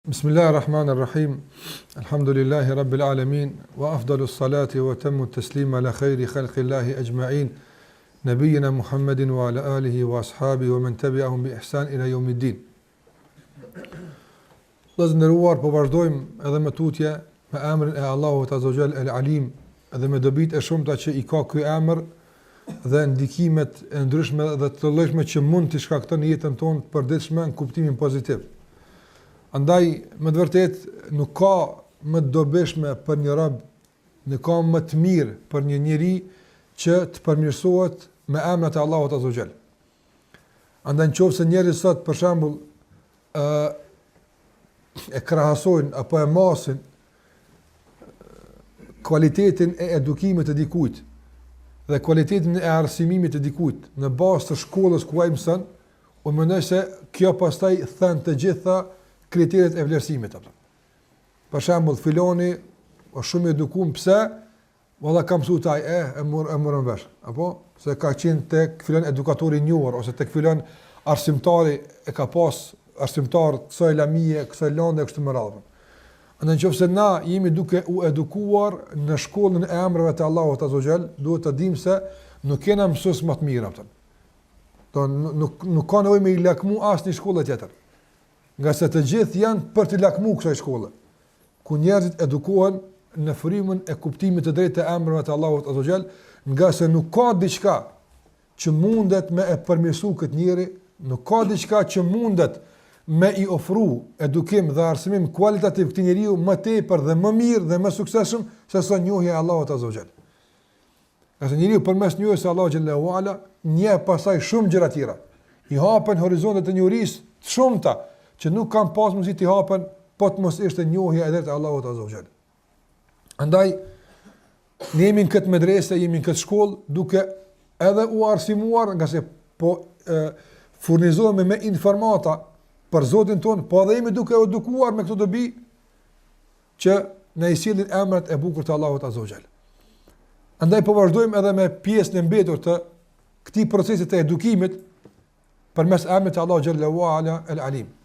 Bismillahirrahmanirrahim. Alhamdulillahi rabbil alamin wa afdalus salati wa tammu taslima ala khairi khalqillahi ajma'in. Nabiyyina Muhammedin wa ala alihi wa ashabihi wa man tabi'ahum bi ihsan ila yawmiddin. Vëllezëruar, po vazhdojmë edhe me tutje me emrin e Allahut Azza wa Jall El-Alim, edhe me dobitë e shumta që i ka ky emër dhe ndikimet e ndryshme dhe të llojshme që mund të shkaktojnë në jetën tonë të përditshme në kuptimin pozitiv. Andaj, me të vërtet, nuk ka më të dobishme për një rob, nuk ka më të mirë për një njeri që të përmirësohet me emrat e Allahut Azza wa Jall. Andaj, nëse njerëzit sot për shembull e krahasojnë apo e masin kualitetin e edukimit të dikujt dhe kualitetin e arsimimit të dikujt në bazë të shkollës ku ai mëson, u mendoj se kjo pastaj thën të gjitha kriteret e vlerësimit apo. Për shembull, filoni është shumë i edukuar, pse? Valla ka mësuar taj e morën vesh, apo se ka qenë tek filon edukatori i njohur ose tek filon arsimtari e ka pas arsimtar kësaj lamie, kësaj lande kështu më radhë. Nëse na jemi duke u edukuar në shkollën e emrave të Allahut Azza wa Jall, duhet të dimë se nuk kena mësues më të mirë apo. Nuk ka nevojë me i lakmu asnjë shkollë tjetër. Nga se të gjithë janë për të lakmu kësaj shkolle, ku njerëzit edukohen në frymën e kuptimit të drejtë të emrave të Allahut Azza wa Jall, nga se nuk ka diçka që mundet me e përmirësu këtë njeri, nuk ka diçka që mundet me i ofru edukim dhe arsimim kualitativ këtij njeriu më tepër dhe më mirë dhe më suksesshëm se sa njohja e Allahut Azza wa Jall. Ka se njeriu përmes njohjes së Allahut xhallahu ala njeh pasaj shumë gjëra tjera. I hapen horizontet e njohurisë të shumta që nuk kanë pas mundësi të hapen, po të mos ishte njohja e drejtë e Allahut Azza wa Jall. Andaj, ne jemi në këtë medrese, jemi në këtë shkollë, duke edhe u arsimuar, nga se po furnizohemi me informata për Zotin tonë, po edhe jemi duke edukuar me këto dobi që në i sjellin emrat e bukur të Allahut Azza wa Jall. Andaj po vazhdojmë edhe me pjesën e mbetur të këtij procesi të edukimit përmes emrit të Allahut xhallahu ala El-Alim.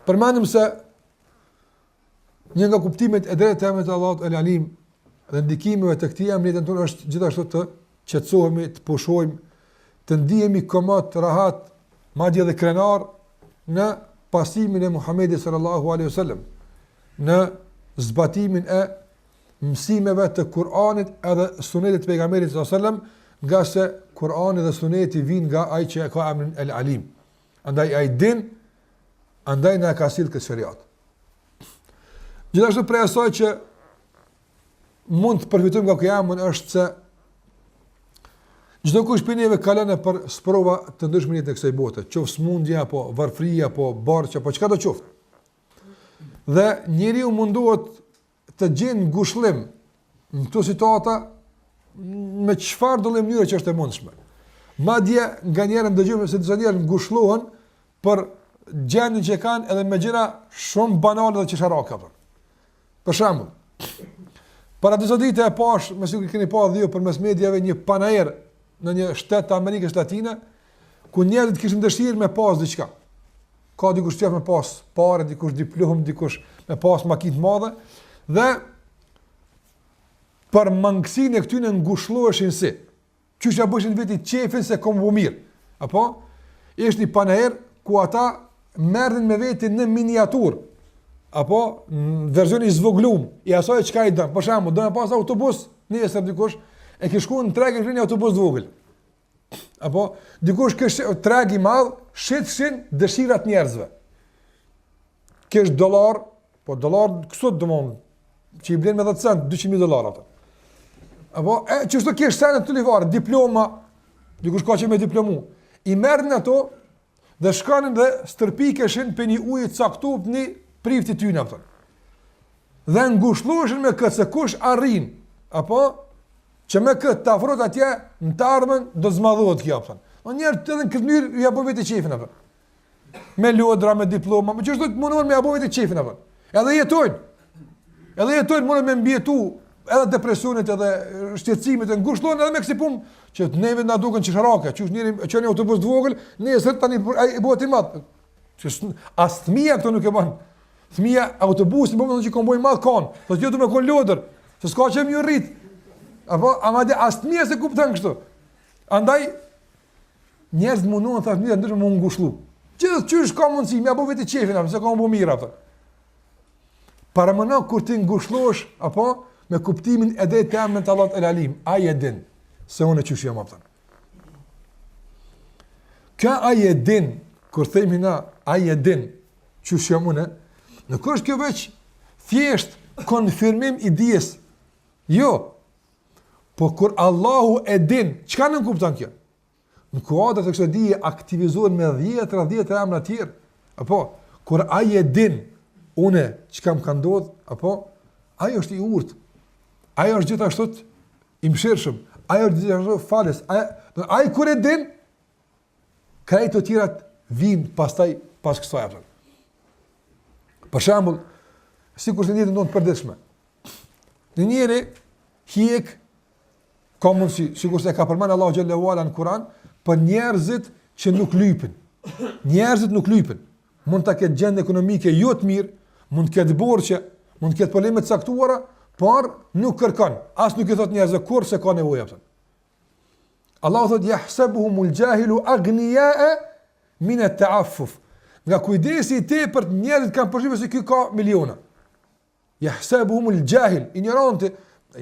Përmendim se një nga kuptimet e drejtë të emrit të Allahut El-Alim dhe ndikimeve të këtij emri tonë është gjithashtu të qetësohemi, të pushojmë, të ndihemi komod, rahat, madje edhe krenar në pasimin e Muhamedit sallallahu alaihi wasallam, në zbatimin e mësimeve të Kur'anit edhe sunetit të pejgamberit sallallahu alaihi wasallam, nga se Kur'ani dhe suneti vijnë nga ai që ka emrin El-Alim. Andaj ai din, andaj na ka sill këtë shariat. Gjithashtu prej asaj që mund të përfitojmë nga ky emër është se çdo kush prej neve kalon për sprova të ndryshme të kësaj bote, qoftë smundje apo varfëria apo borxh apo çka do qoftë. Dhe njeriu munduhet të gjejë ngushëllim në këto situata me çfarë do mënyrë që është e mundshme. Madje nganjëherë ndëgjojmë se disa njerëz ngushëllohen për gjendjen që kanë edhe me gjëra shumë banale dhe çesharake. Për shembull, para disa ditë e pash, më sigurt keni pa dhe ju përmes mediave një panair në një shtet të Amerikës Latine, ku njerëzit kishin dëshirë me pas diçka. Ka dikush që me pas parë, dikush diplom, dikush me pas makinë të mëdha dhe për mangësinë e këtyre ngushëlloheshin si. Qysh ja bëshin vetë çefin se kom bu mirë. Apo është një panair ku ata merren me veti në miniatur, apo në version i zvoglum, i asaj çka i dën. Për shembull, do të pas autobus, nesër dikush e ke shkuar në treg në autobus të vogël. Apo dikush që treg i madh, shitshin dëshirat njerëzve. Kesh dollar, po dollar këso domon, që i blen me 10 cent, $200,000 ato. Apo çështë kesh sa në të livar, diploma, dikush ka që me diplomu. I merrin ato dhe shkanin dhe stërpikeshin për një ujë të caktuar në prifti tyne apo. Dhe ngushëlloheshin me këtë se kush arrin, apo që me këtë të afrohet atje në të ardhmen do zmadhohet kjo apo. Njerëz të edhe në këtë mënyrë ja bëvë vetë çefin apo. Me lodra, me diploma, më çështë munduan me ja bëvë vetë çefin apo. Edhe jetojnë. Edhe jetojnë munduan me mbijetu edhe depresionet edhe shqetësimet e ngushëllohen edhe me kësi punë që neve na duken çesharake, që njëri çon autobus të vogël, nesër tani ai bëhet i madh. As fëmia këto nuk e bën. Fëmia autobusin po që kombojnë madh kon. Po ti do me kon lodër, se s'ka që më rrit. Apo ama as fëmia se kupton kështu. Andaj njerëz mundon të thashë ndër më ngushëllu. Gjithçysh ka mundësi, më apo vetë çefin, apo se ka më mirë apo. Para mëno kur ti ngushëllosh apo me kuptimin e drejtë të emrit Allah El Alim, ai e din se unë çush jam apo. Ka ai e din, kur themi na ai e din çush jam unë, nuk është kjo veç thjesht konfirmim i dijes. Jo. Po kur Allahu e din, çka nuk kupton kjo? Në kuadrë të kësë dije aktivizohen me 10 emra të tjerë. Apo, kur ai e din, une që kam ka ndodhë, apo, ai është i urtë. Ai është gjithashtu i mëshirshëm. Ai është gjithashtu falës. Ai kur e din, krejt të tjerat vinë pastaj pas kësaj. Për shembull, sikur se njëtë ndonë të përditshme. Në njëri, hiek, ka mundësi, sikur se ka përmenë Allahu xhallahu ala në Kur'an, për njerëzit që nuk lypin. Njerëzit nuk lypin. Mund të ketë gjendje ekonomike jo të mirë, mund të ketë borxhe, mund të ketë probleme të caktuara, por nuk kërkon. As nuk i thot njerëzve kur se ka nevojë atë. Allahu thot yahsabuhumul jahilu aghniya'a min at-ta'affuf. Nga kujdesi i tepërt njerëzit kanë përshtypjen se ky ka miliona. Yahsabuhumul jahil, ignoranti,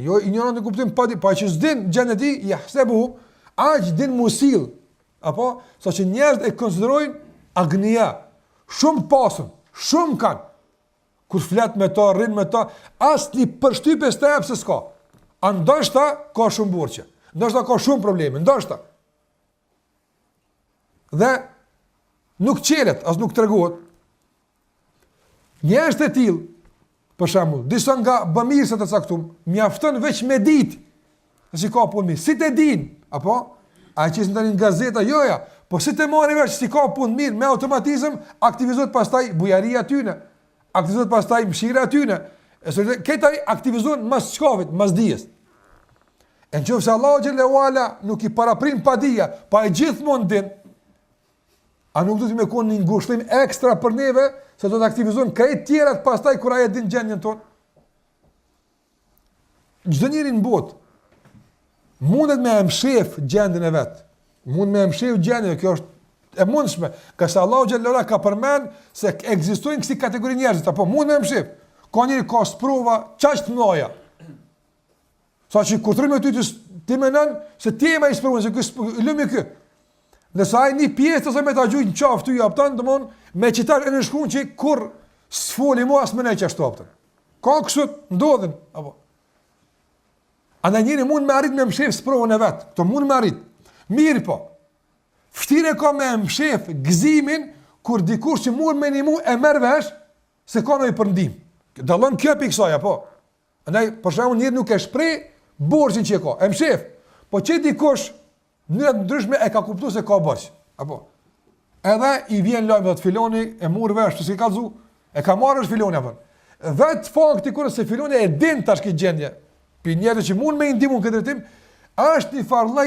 jo ignoranti kuptim pa që s'din gjendën e tij, yahsabuhum aq din musil, apo sa që njerëzit e konsiderojnë agnia, shumë pasën, shumë kanë. Kur flet me ta, rrin me ta, asnjë përshtypje s'ta jep se s'ka. A ndoshta ka shumë borxhe, ndoshta ka shumë probleme, ndoshta. Dhe nuk qelet, as nuk tregohet. Njerëz të tillë, për shembull, disa nga bamirësat e caktuar, mjafton veç me ditë. Si ka punë mirë, si të din, apo a që s'ndan në gazeta, joja, po si të marrë veç si ka punë mirë, me automatizëm aktivizohet pastaj bujaria tyne, aktivizohet pastaj mëshira tyne. Këta aktivizohen mas çkavit, mas dijes. E nëse Allahu xhallahu ala nuk i paraprin pa dija, pa e gjithmonë din, a nuk do të më konë një ngushëllim ekstra për neve, se do të aktivizohen krejt tjerat pastaj kur ai e din gjendjen tonë. Çdo njeri në botë mundet me mshef gjendjen e vet. Mund me mshef gjendjen, kjo është e mundshme, ka se Allahu xhallahu ala ka përmend se ekzistojnë kësi kategori njerëzit, apo mund me mshef. Ka njëri ka sprova çaq të mëdha. Saqë kur thrim me ty ti mendon se ti më i sprovon se ky lëmë ky. Dhe sa ai një pjesë ose me ta gjujt në qafë ty aptan, domthon me qitar e në shkruan që kur s'foli mua as më ne çashtu aptan. Ka kështu ndodhin apo. Andaj njëri mund me arrit me mshef sprovën e vet. Kto mund me arrit. Mirë po. Vërtet ka me mshef gëzimin kur dikush që mund me nimu e merr vesh se ka ndonjë përndim. Dallon kjo pikë kësaj apo. Andaj për shembull njëri nuk e shpreh borxhin që ka. E mshef. Po që dikush në ndryshme e ka kuptuar se ka borxh. Apo. Edhe i vjen lajm të filoni e mor vesh se ka kallzu, e ka marrë filoni apo. Vet fakti kur se filoni e din tash këtë gjendje. Për njerëz që mund me ndihmu këtë drejtim, është një farllë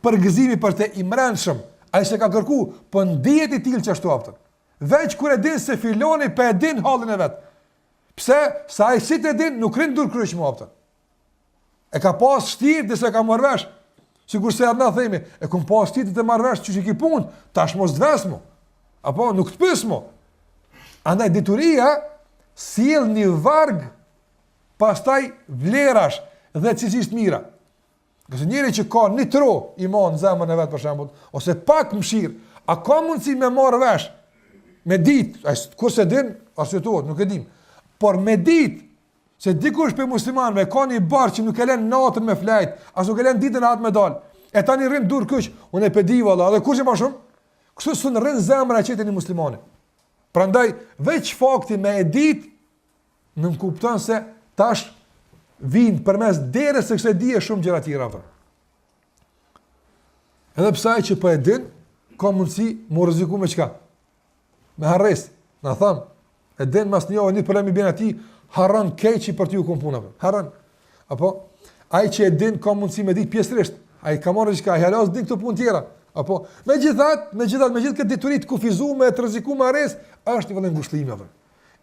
përgëzimi për të imrenshëm. Ai se ka kërku, po ndihet i tillë çashtu aftë. Veç kur e din se filoni pa e din hallin e vet. Pse? Sa ai si të din nuk rin dur kryq më aftë. E ka pas shtirë dhe se ka marrë vesh. Sigur se na themi, e kum pas shtirë të marrë vesh çuçi ki punë, tash mos dvesmo. Apo nuk të pyesmo. Andaj dituria sjell një varg, pastaj vlerash dhe cilësisht mira. Qëse njëri që ka një tro iman në zemrën e vet për shembull, ose pak mëshirë, a ka mundësi me marrë vesh? Me ditë, kurse din, arsyetuohet, nuk e dim. Por me ditë se dikush për muslimanëve ka një barë që nuk e lën natën me flajt, as nuk e lën ditën atë me dal. E tani rrin dur kyç, unë e pedi valla, edhe kush e më shumë? Kështu s'un rrin zemra e çetën e muslimanit. Prandaj veç fakti me e ditë nuk kupton se tash vinë përmes derës se kësaj dije shumë gjëra tjera. Edhe pse ai që po e din, ka mundësi më rreziku me çka? Me harres. Na tham, e din mas një problem i bën atij, harron keqi për t'ju kom punave. Harron. Apo ai që e din ka mundësi me ditë pjesërisht. Ai ka marrë diçka, ai halos din këto punë tjera. Apo megjithatë me gjithë këtë detyri të kufizuar, të rrezikuar arrest, është një vëllë ngushëllimi apo.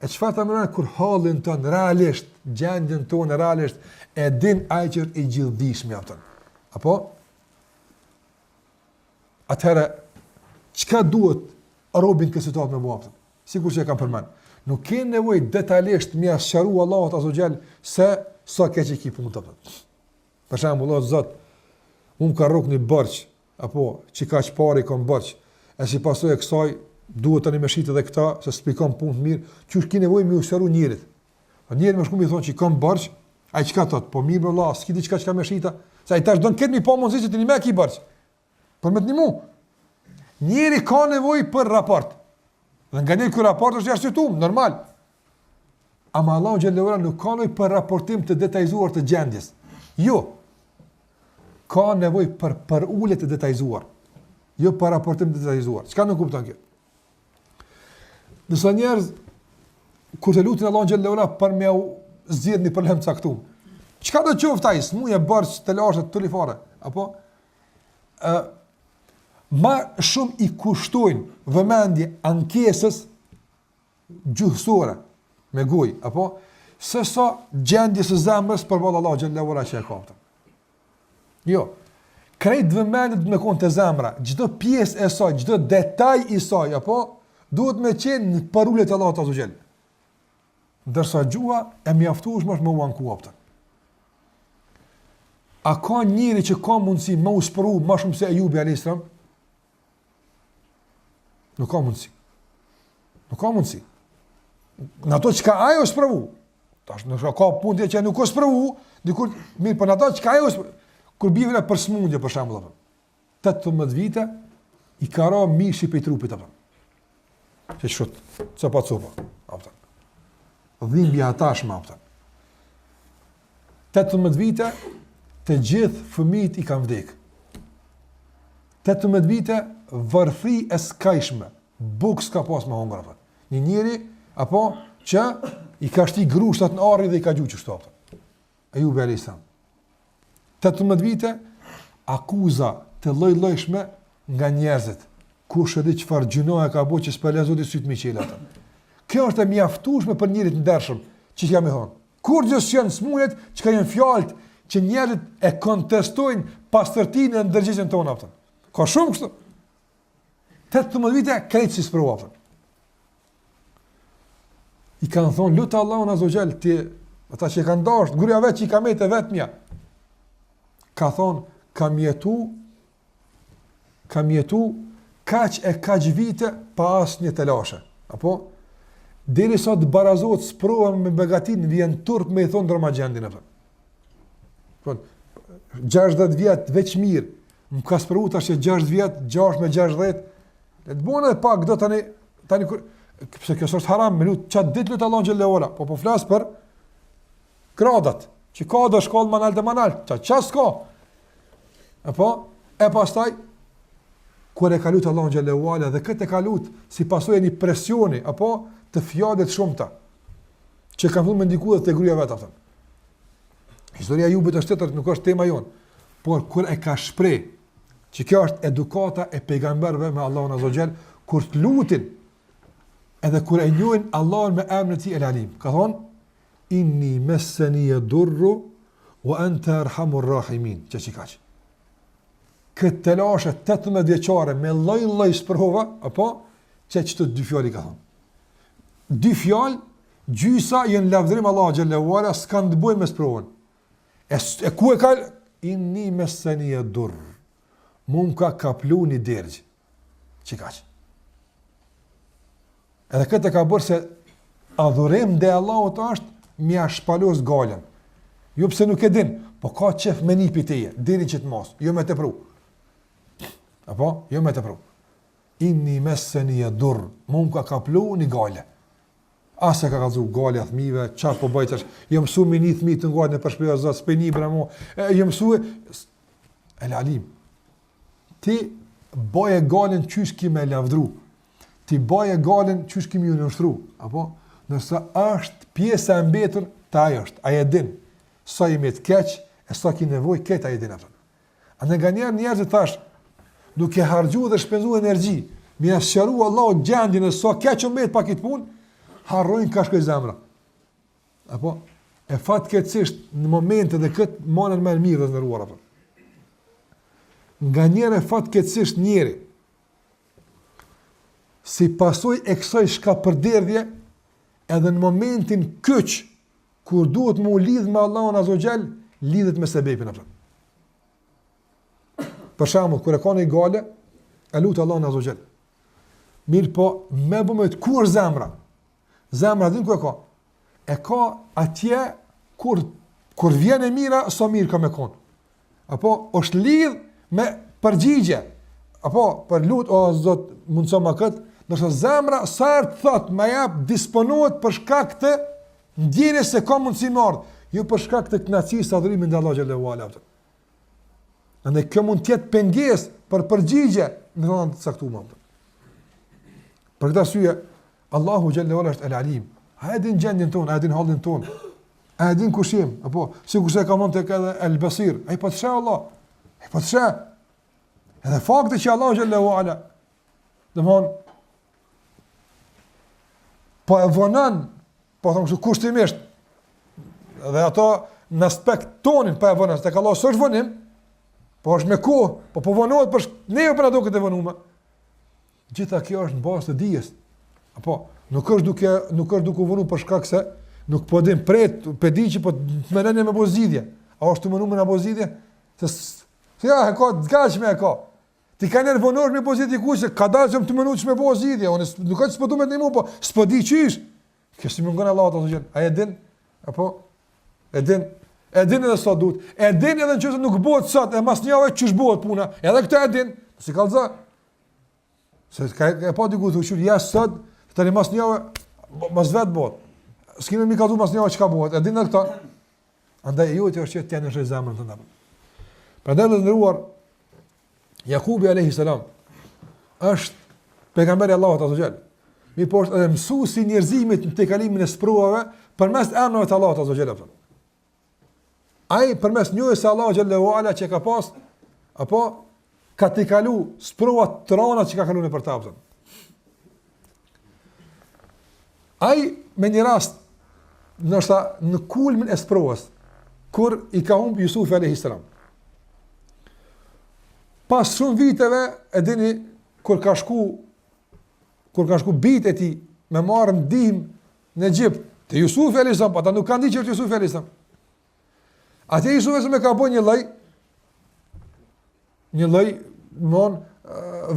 E çfarë ta mëron kur hallin ton realisht, gjendjen tonë realisht e din ai që i gjithdijshëm apo. Apo atëherë çka duhet robin këtë situatë me bua? Sikur që e kam përmend. Nuk ke nevojë detajisht më sqaru Allahut azza xal se sa ke që ki punë të përë. Për shembull, o Zot, unë ka rrok një bërq, apo që ka që pari kom bërq, e si pasoj e kësaj, duhet të një me shqitë edhe këta, se s'pikon punë të mirë, që është ki nevojë me usëru njerit. Njerit më shku mi thonë që i kom bërq, a i qka thotë, po mirë më la, s'ki di qka me shqita, se a i tash donë këtë mi po mundësi që të një me ki bërq. Për me të një mu. Njeri ka nevojë për raport. Dhe nga njëri kër raport është jashtëtuar, normal. Ama Allahu xhallahu ala nuk ka nevojë për raportim të detajzuar të gjendjes. Jo. Ka nevojë për ulje të detajzuar. Jo për raportim të detajzuar. Çka nuk kupton kjo? Disa njerëz kur të lutin Allahu xhallahu ala për me zgjidhur një problem të caktuar. Çka do të qoftë ai? Smuja bërç të lashë të fare, apo ma shumë i kushtojnë vëmendje ankesës gjuhësore me gojë, apo se sa gjendjes së zemrës për balë Allah xhallahu ala që e kapta. Jo, krejt vëmendjet me konë të zemra, çdo pjesë e saj, çdo detaj i saj, apo duhet me qenë në parullet e Allahut azza xal. Ndërsa gjuha e mjaftueshme është me u ankuapta. A ka njëri që ka mundësi me u spëru ma shumë se Ejubi alayhis salam? Nuk ka mundësi. Nuk ka mundësi. Në ato që ka ajo sëpravu, tash nuk ka punë që nuk ka sëpravu, dikur mirë, për në ato që ka ajo sëpravu, kur bivele për smundje, për shembull, 18 vite, i ka ra mishi për i trupit, që shut, copa, dhimbja atashma, 18 vite, të gjithë fëmijët i kanë vdekë. 18 vite, varfri e skajshme, buk s'ka pas me hongra. Një njeri, apo që i ka shti grushtat në arri dhe i ka gjuqë që shtopta. Ejubi alayhis salam. 18 vite, akuza të lloj-llojshme nga njerëzit. Kush e di çfarë gjinoja ka bo që s'pele Zoti syt me qela ata. Kjo është e mjaftueshme për njerit ndershëm, që jam i thonë. Kur gjë janë smujet, që ka janë fjalët që njerëzit e kontestojnë pastërtinë e ndërgjegjën tonë ata. Ka shumë kështu. 18 vite krejt si sprovafën. I kanë thonë, lutë Allahun azza xal, ti ata që kanë dashur, gruaja vetë që i ka metë vetmja. Ka thonë, kam jetu kaq vite pa asnjë të lashe. Apo deri sa të barazohet sprovën me begatin, vjen turp me i thonë dramagjendin apo. Po 60 vjet veç mirë. Më ka sprovu tash 6 vjet, 6 me 60. Le të bëna pak do tani pse kjo është haram, me lut çat ditë lut Allahu xhallahu ala, po flas për gradat, që ka do shkollë manal, ças ka. Apo e pastaj kur e ka lut Allahu xhallahu ala dhe këtë e ka lut si pasojë një presioni apo të fjalëve të shumta që kanë vënë ndikuar te gruaja vet atë. Historia e Jubit është tjetër, nuk është tema jon, por kur e ka shpreh që kjo është edukata e pejgamberëve me Allahun azza xal, kur të lutin edhe kur e njohin Allahun me emrin e tij El Alim. Ka thonë inni massani yadurru wa anta arhamur rahimin. Çka? Këtë të lashe 18 vjeqare me lloj sprova, apo që të dy fjali ka thonë. Dy fjallë, gjysa jenë lavdrim Allah xhallahu ala, s'kan të bujnë me sprovën. E ku e ka? Inni massani yadurru. Mund ka kaplu një dergjë. Çka? Edhe këtë ka bërë se adhurim dhe Allahut është mja shpalos galen. Jo pse nuk e din, po ka qef me nipi teje, diri që të mos, jo me të pru. Apo? Jo me të pru. Inni massani yadur, mund ka kaplu një gale. Ase ka kalzu gale a thmive, qatë po bëjtësh, jo mësu me një thmi të ngajnë në përshpeja zëtë, s'peni bre mo, jo mësu El Alim. Ti baje galen qysh ki me lavdru, ti baje galen qysh ki me ju nështru, apo? Nërsa është pjesë e mbetur, ta ajo është, aje din, sa jemi të keq, e sa ki nevoj, ketë aje din, apo? A në nga njerë njerëzit thash, duke harxhu dhe shpenzu energji, mi asqaru Allahu gjendjen e sa keq umet pa këtë punë, harrojnë ka shkoj zemra. Apo e fatkeqësisht në momente dhe këtë monen më mirë dhe ndëruar apo. Nga njëre fatkeqësisht njëri si pasoj e kësaj shkapërderdhje, edhe në momentin kyç kur duhet mu lidh me Allahun Azza wa Jall, lidhet me sebepin apo. Për shembull, kur e ka një gale, e lut Allahun Azza wa Jall. Mirë po, me bëmet kur zemra. Zemra din ku e ka? E ka atje kur vjen e mira, sa mirë ka me kon. Apo është lidh me përgjigje. Apo për lut o Zot, mundso ma kët, ndoshta zemra sa të thot, më jap disponohet për shkak të ndjenjes se ka mundësi më ardh, jo për shkak të kënaqësisë së adhurimit ndaj Allahut xhallahu ala. Andaj kjo mund të jetë pengesë për përgjigje në rrugën të caktuar. Për këtë arsye, Allahu xhallahu ala është el-alim. A e din gjendjen tonë, a e din hallin tonë, a e din kush jemi, apo sikurse ka mund tek edhe el-basir, ai po të sheh Allah, ai po të sheh. Edhe fakti që Allahu xhallahu ala, domthon, po e vonon, po thonë kështu kushtimisht, dhe ato në aspekt tonin po e vonon, tek Allah s'është vonim, po është me kohë, po vonohet për neve për ato këtë vonume. Gjitha kjo është në bazë të dijes. Apo nuk është duke vonu për shkak se nuk po dim pret, pe di që po të merreni me bozidje. A është të mënuar me bozidje? Se ja, e ka gatshme e ka. Ti kanë vonuar me bozidje kush se ka dalë të mënuar me bozidje, unë nuk ka s'po duhet ndihmë, po s'po di çish. Kjo si mungon Allahu ta thojë. A e din? Apo e din edhe sa duhet. E din edhe nëse nuk bëhet sot, e mas njëve çish bëhet puna. Edhe këtë e din, si kallza. Se ka pa diku të thujë ja sot, tani mas njëve mas vet bëhet. S'kemë mi kallzu mas njëve çka bëhet. E din edhe këtë. Andaj ju të është që në zemrën tënde. Prandaj të ndëruar Jakubi alayhi salam është pejgamberi i Allahut azza xal. Mi po është edhe mësuesi i njerëzimit në kalimin e sprovave përmes emrave të Allahut azza xal. Ai përmes njohjes së Allahut xhallahu ala që ka pas, apo ka të kalu sprovat të rana që ka kalu në për ta. Ai me një rast ndoshta në kulmin e sprovës kur i ka humb Jusufi alayhi salam. Pas shumë viteve, e dini, kur ka shku bitë e ti me marrë ndihmë në Egjipt, të Jusufi alayhis salam, ata nuk kanë ditë që është Jusufi alayhis salam. Atë Jusufi alayhis salam ka bën një lloj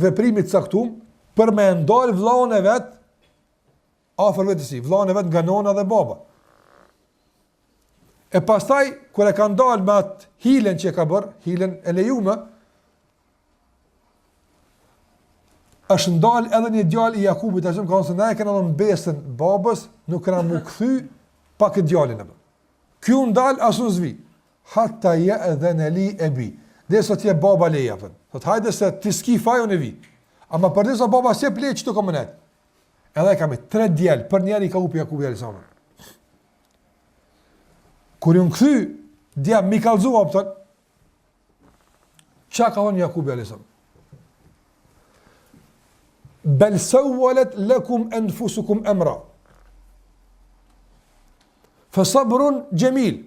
veprimit caktuar për me ndal vllahun e vet afër vetes sij, vllahun e vet nga nona dhe baba. E pastaj kur e ka ndal me atë hilen që ka bërë, hilen e lejume, është ndal edhe një djalë i Jakubit, ashtu ka thënë se na e kanë dhënë besën babës, nuk kanë më kthy pa këtë djalin apo. Ky u ndal asun zvi. Hatta ya'dhana li abi. Dhe sot je baba leja apo. Thot hajde se ti ski fajon e vi. Ama për disa baba se ple çto komunet. Edhe kam 3 djalë, për njëri ka upi Jakubi alayhis salam. Kur u kthy dia mi kallzua apo thot. Çka ka thënë Jakubi alayhis salam? Bel sawwalat lakum anfusukum amra. Fasabrun jamil.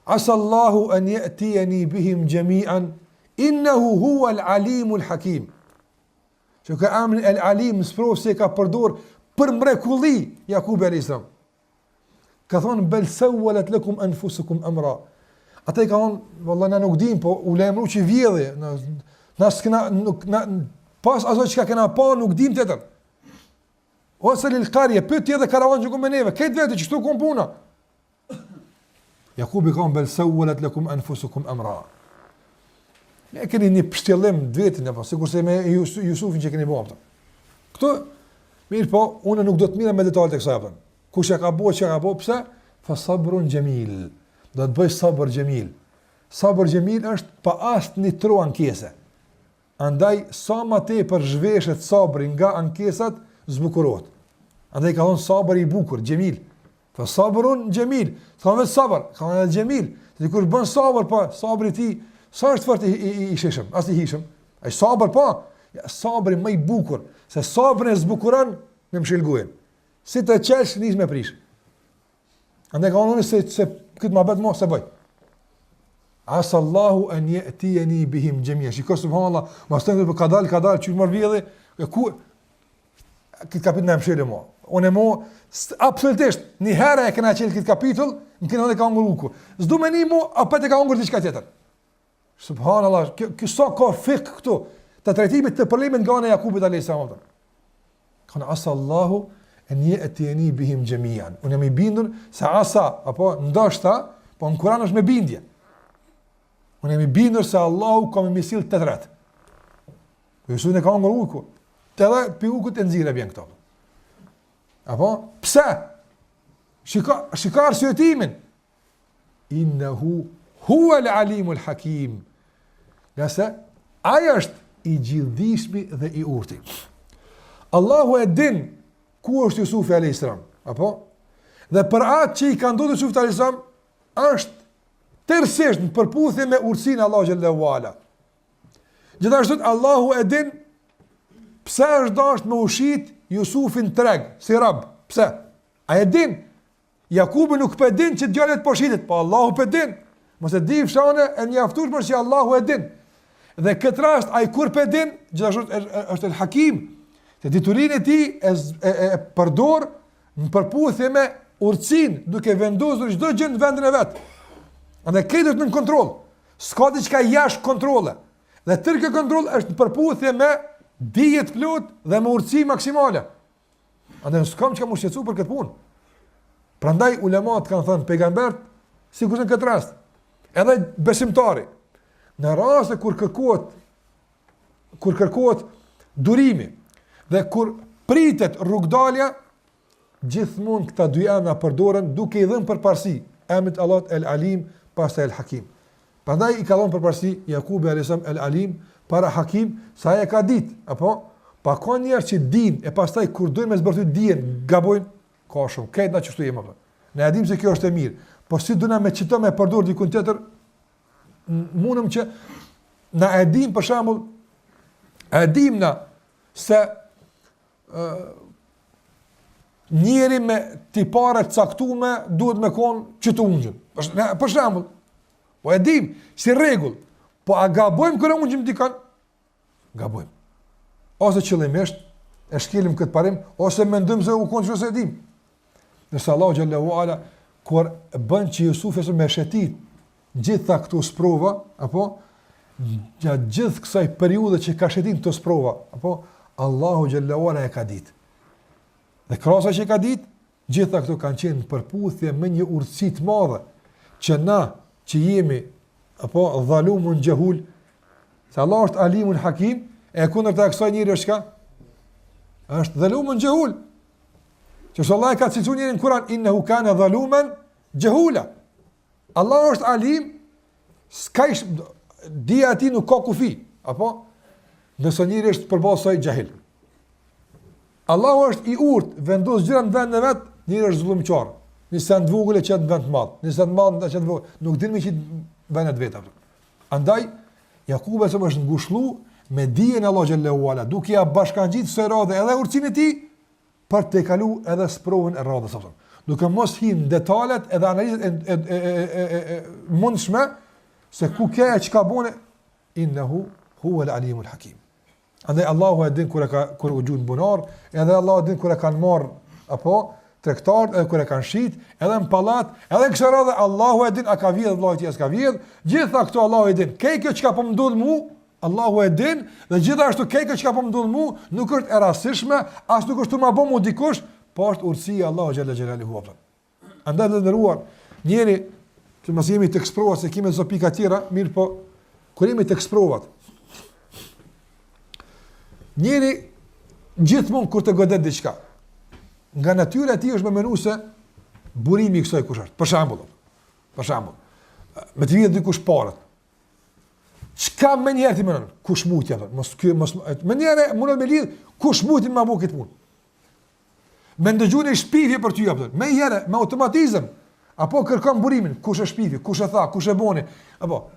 Asa Allahu an ya'tiyani bihim jami'an innahu huwa al-alim al-hakim. Që ka emrin al-alim se ka përdor për mrekulli Jakubi alayhis salam. Ka thonë bel sawwalat lakum anfusukum amra. Ata i ka thonë vallahi na nuk dim, po u lajmëru që vjedhje, na s'kena nuk na pas aso që ka kena pa, nuk dim të tërë. Ose lil qarje, pëtë tje dhe karavan që ku me neve, këtë vete që shtu kom puna. Jakubi ka bel sawwalat lakum anfusukum amra. Ne keni një pështjellim dvetin, sikur se me Jusufin që keni bëhë. Këto, mirë po, unë nuk do të mira me detalët e kësaj. Kush e ka bëhë, që ka bëhë, pëse? Fa sabrun gjemil. Do të bëj sabër gjemil. Sabër gjemil është pa asë një tro ankese. Andaj, sa ma te për zhveshet sabri nga ankesat, zbukurot. Andaj ka thonë sabër i bukur, gjemil. Fa sabrun gjemil. Ka thonë vetë sabër, ka thonë gjemil. Dhe kur bën sabër, pa sabri ti, sa është fort i shishëm, as i hishëm. Ai sabër po, ja, sabri më i bukur, se sabrin e zbukuron me mshilgujen. Si të qelsh nis me prish. Andaj ka unë se këtë më bëhet mos se bëj. Asallahu an yatiyani bihim jami'a. Shikoj subhanallah, mos të për kadal çu më vjedhë, ku këtë kapitull në mshirë mo. Unë mo, absolutisht, një herë e këna qelë këtë kapitull, në këna dhe ka ngur uku. Zdu me një mo, apet e ka ngur diçka tjetër. Subhanallah, kjo sa ka fik këtu, të trajtimit të problemit nga në Jakubit a.s. Këna asallahu an yatiyani bihim jami'an. Unë jam i bindur se asa, apo ndoshta, po në Kur'an është me bindje. Unë jam i bindur se Allahu ka me misil të tret. Jesu në ka ngur uku. Të edhe pi ukut e nxire vjen këto. Apo? Pse? Shika arsyetimin. Innehu huwa al-alimul hakim. Nëse, aja është i gjithdijshmi dhe i urti. Allahu e din ku është Jusufi a.s. Apo? Dhe për atë që i ka ndodhur Jusufit a.s. është tërësisht në përputhje me urtësinë Allahu xhallahu ala. Gjithashtu Allahu e din pse është dashur me ushit Jusufin treg, si rab. Pse? A e din? Jakubi nuk pe din që djalet po shitet, po Allahu pe din. Mos e di fshane e mjaftueshme që Allahu e din. Dhe këtë rast ai kur pe din, gjithashtu është el Hakim. Te diturinë e tij e përdor në përputhje me urtësinë, duke vendosur çdo gjë në vendin e vet. Andaj këtë është në kontroll. S'ka diçka jashtë kontrolle. Dhe tërë kjo kontroll është në përputhje me dije të plot dhe me urtësi maksimale. Andaj s'kam çka më shqetësu për këtë punë. Prandaj ulemat kanë thënë pejgambert, sikur në këtë rast, edhe besimtari, në raste kur kërkohet durimi dhe kur pritet rrugdalja, gjithmonë këta dy emra përdoren duke i dhënë përparësi emrit Allahut El Alim pastaj El Hakim. Prandaj i ka dhënë përparësi Jakubi alayhis salam El Alim para Hakim, sa e ka ditë, apo pa ka njerëz që dinë e pastaj kur duhen me zbërthyer dijen, gabojnë, ka shumë. Këtë na çështu jemi apo. Ne e dim se kjo është e mirë, po si do na me çito me përdor diku tjetër, mundëm që na e dim për shembull, e dim na se njeri me tipare caktuar duhet me kon që të ungjën. Për shembull, po e dim si rregull, po a gabojmë kur ungjëm dikon? Gabojmë. Ose qëllimisht e shkelim këtë parim, ose mendojmë se u kon çose e dim. Nëse Allahu xhallahu ala kur bën që Jusufi me shetit gjitha këto sprova, apo gjatë gjithë kësaj periudhe që ka shetin këto sprova, apo Allahu xhallahu ala e ka ditë. Dhe krasa që ka ditë, gjitha këto kanë qenë në përputhje me një urtësi të madhe që na që jemi apo dhalumun jahul, se Allah është alimun hakim, e kundërta e kësaj njëri është çka? Është dhalumun jahul. Që Allah e ka cilësuar njërin në Kur'an, innehu kana dhaluman jahula. Allah është alim, s'ka dia ati nuk ka kufi, apo nëse njëri është përballë saj jahil. Allahu është i urtë, vendos gjëra në vendin e vet, njëri është zullumçar. Nëse të vogël e çet në vend të madh, nëse të madh e çet vogël, nuk dinë që vënë të vetë. Andaj Jakubi është ngushëllu me dijen e Allah xhallahu ala, duke ia bashkangjit së radhë edhe urtësinë e tij për të kalu edhe sprovën e radhës apo. Duke mos hin detalet edhe analizat e mundshme se ku ka çka bune, innehu huwa al-alimul hakim. Andaj Allahu e din kur u gjun bunar, edhe Allahu e din kur e kanë marr apo tregtarët, edhe kur e kanë shit, edhe në pallat, edhe kësaj radhe Allahu e din a ka vjedh vllai i as ka vjedh, gjitha këto Allahu e din. Kjo çka po më ndodh mua, Allahu e din, dhe gjithashtu kjo çka po më ndodh mua nuk është e rastishme, as nuk është të më bëmu dikush, po është urtësia Allahu xhalla xhelaluhu. Andaj të nderuar, njëri që mos jemi të eksprovat se kemi zo pika tjera, mirë po kur jemi të eksprovat. Njëri gjithmonë kur të godet diçka, nga natyra e tij është me menu se burimi i kësaj kush është. Për shembull, me të vjedh dikush parët. Çka më njëherë ti mënon? Kush mutja atë? Mos më njëherë mund të më lidh kush muti më bëu këtë punë. Me ndëgjuni shpifje për ty apo? Më njëherë me automatizëm apo kërkon burimin, kush e shpifi, kush e tha, kush e boni, apo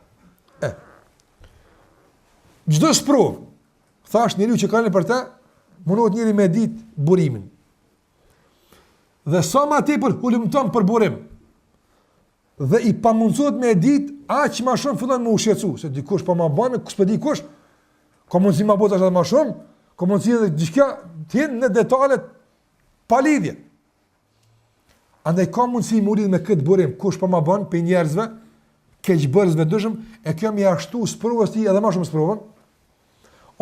Çdo sprovë, thash njeriu që kanë për të, mundohet njëri me ditë burimin. Dhe sa më tepër hulumton për burim, dhe i pamundsohet me ditë, aq më shumë fillon me u shqetësu, se dikush po ma bën, s'po di kush, ka mundësi ma botash edhe më shumë, ka mundësi edhe diçka të jenë në detalet pa lidhje. Andaj ka mundësi më lidh me këtë burim, kush po ma bën për njerëzve, keqbërësve dëshëm, e kjo më jashtu sprovës ti edhe më shumë sprovën,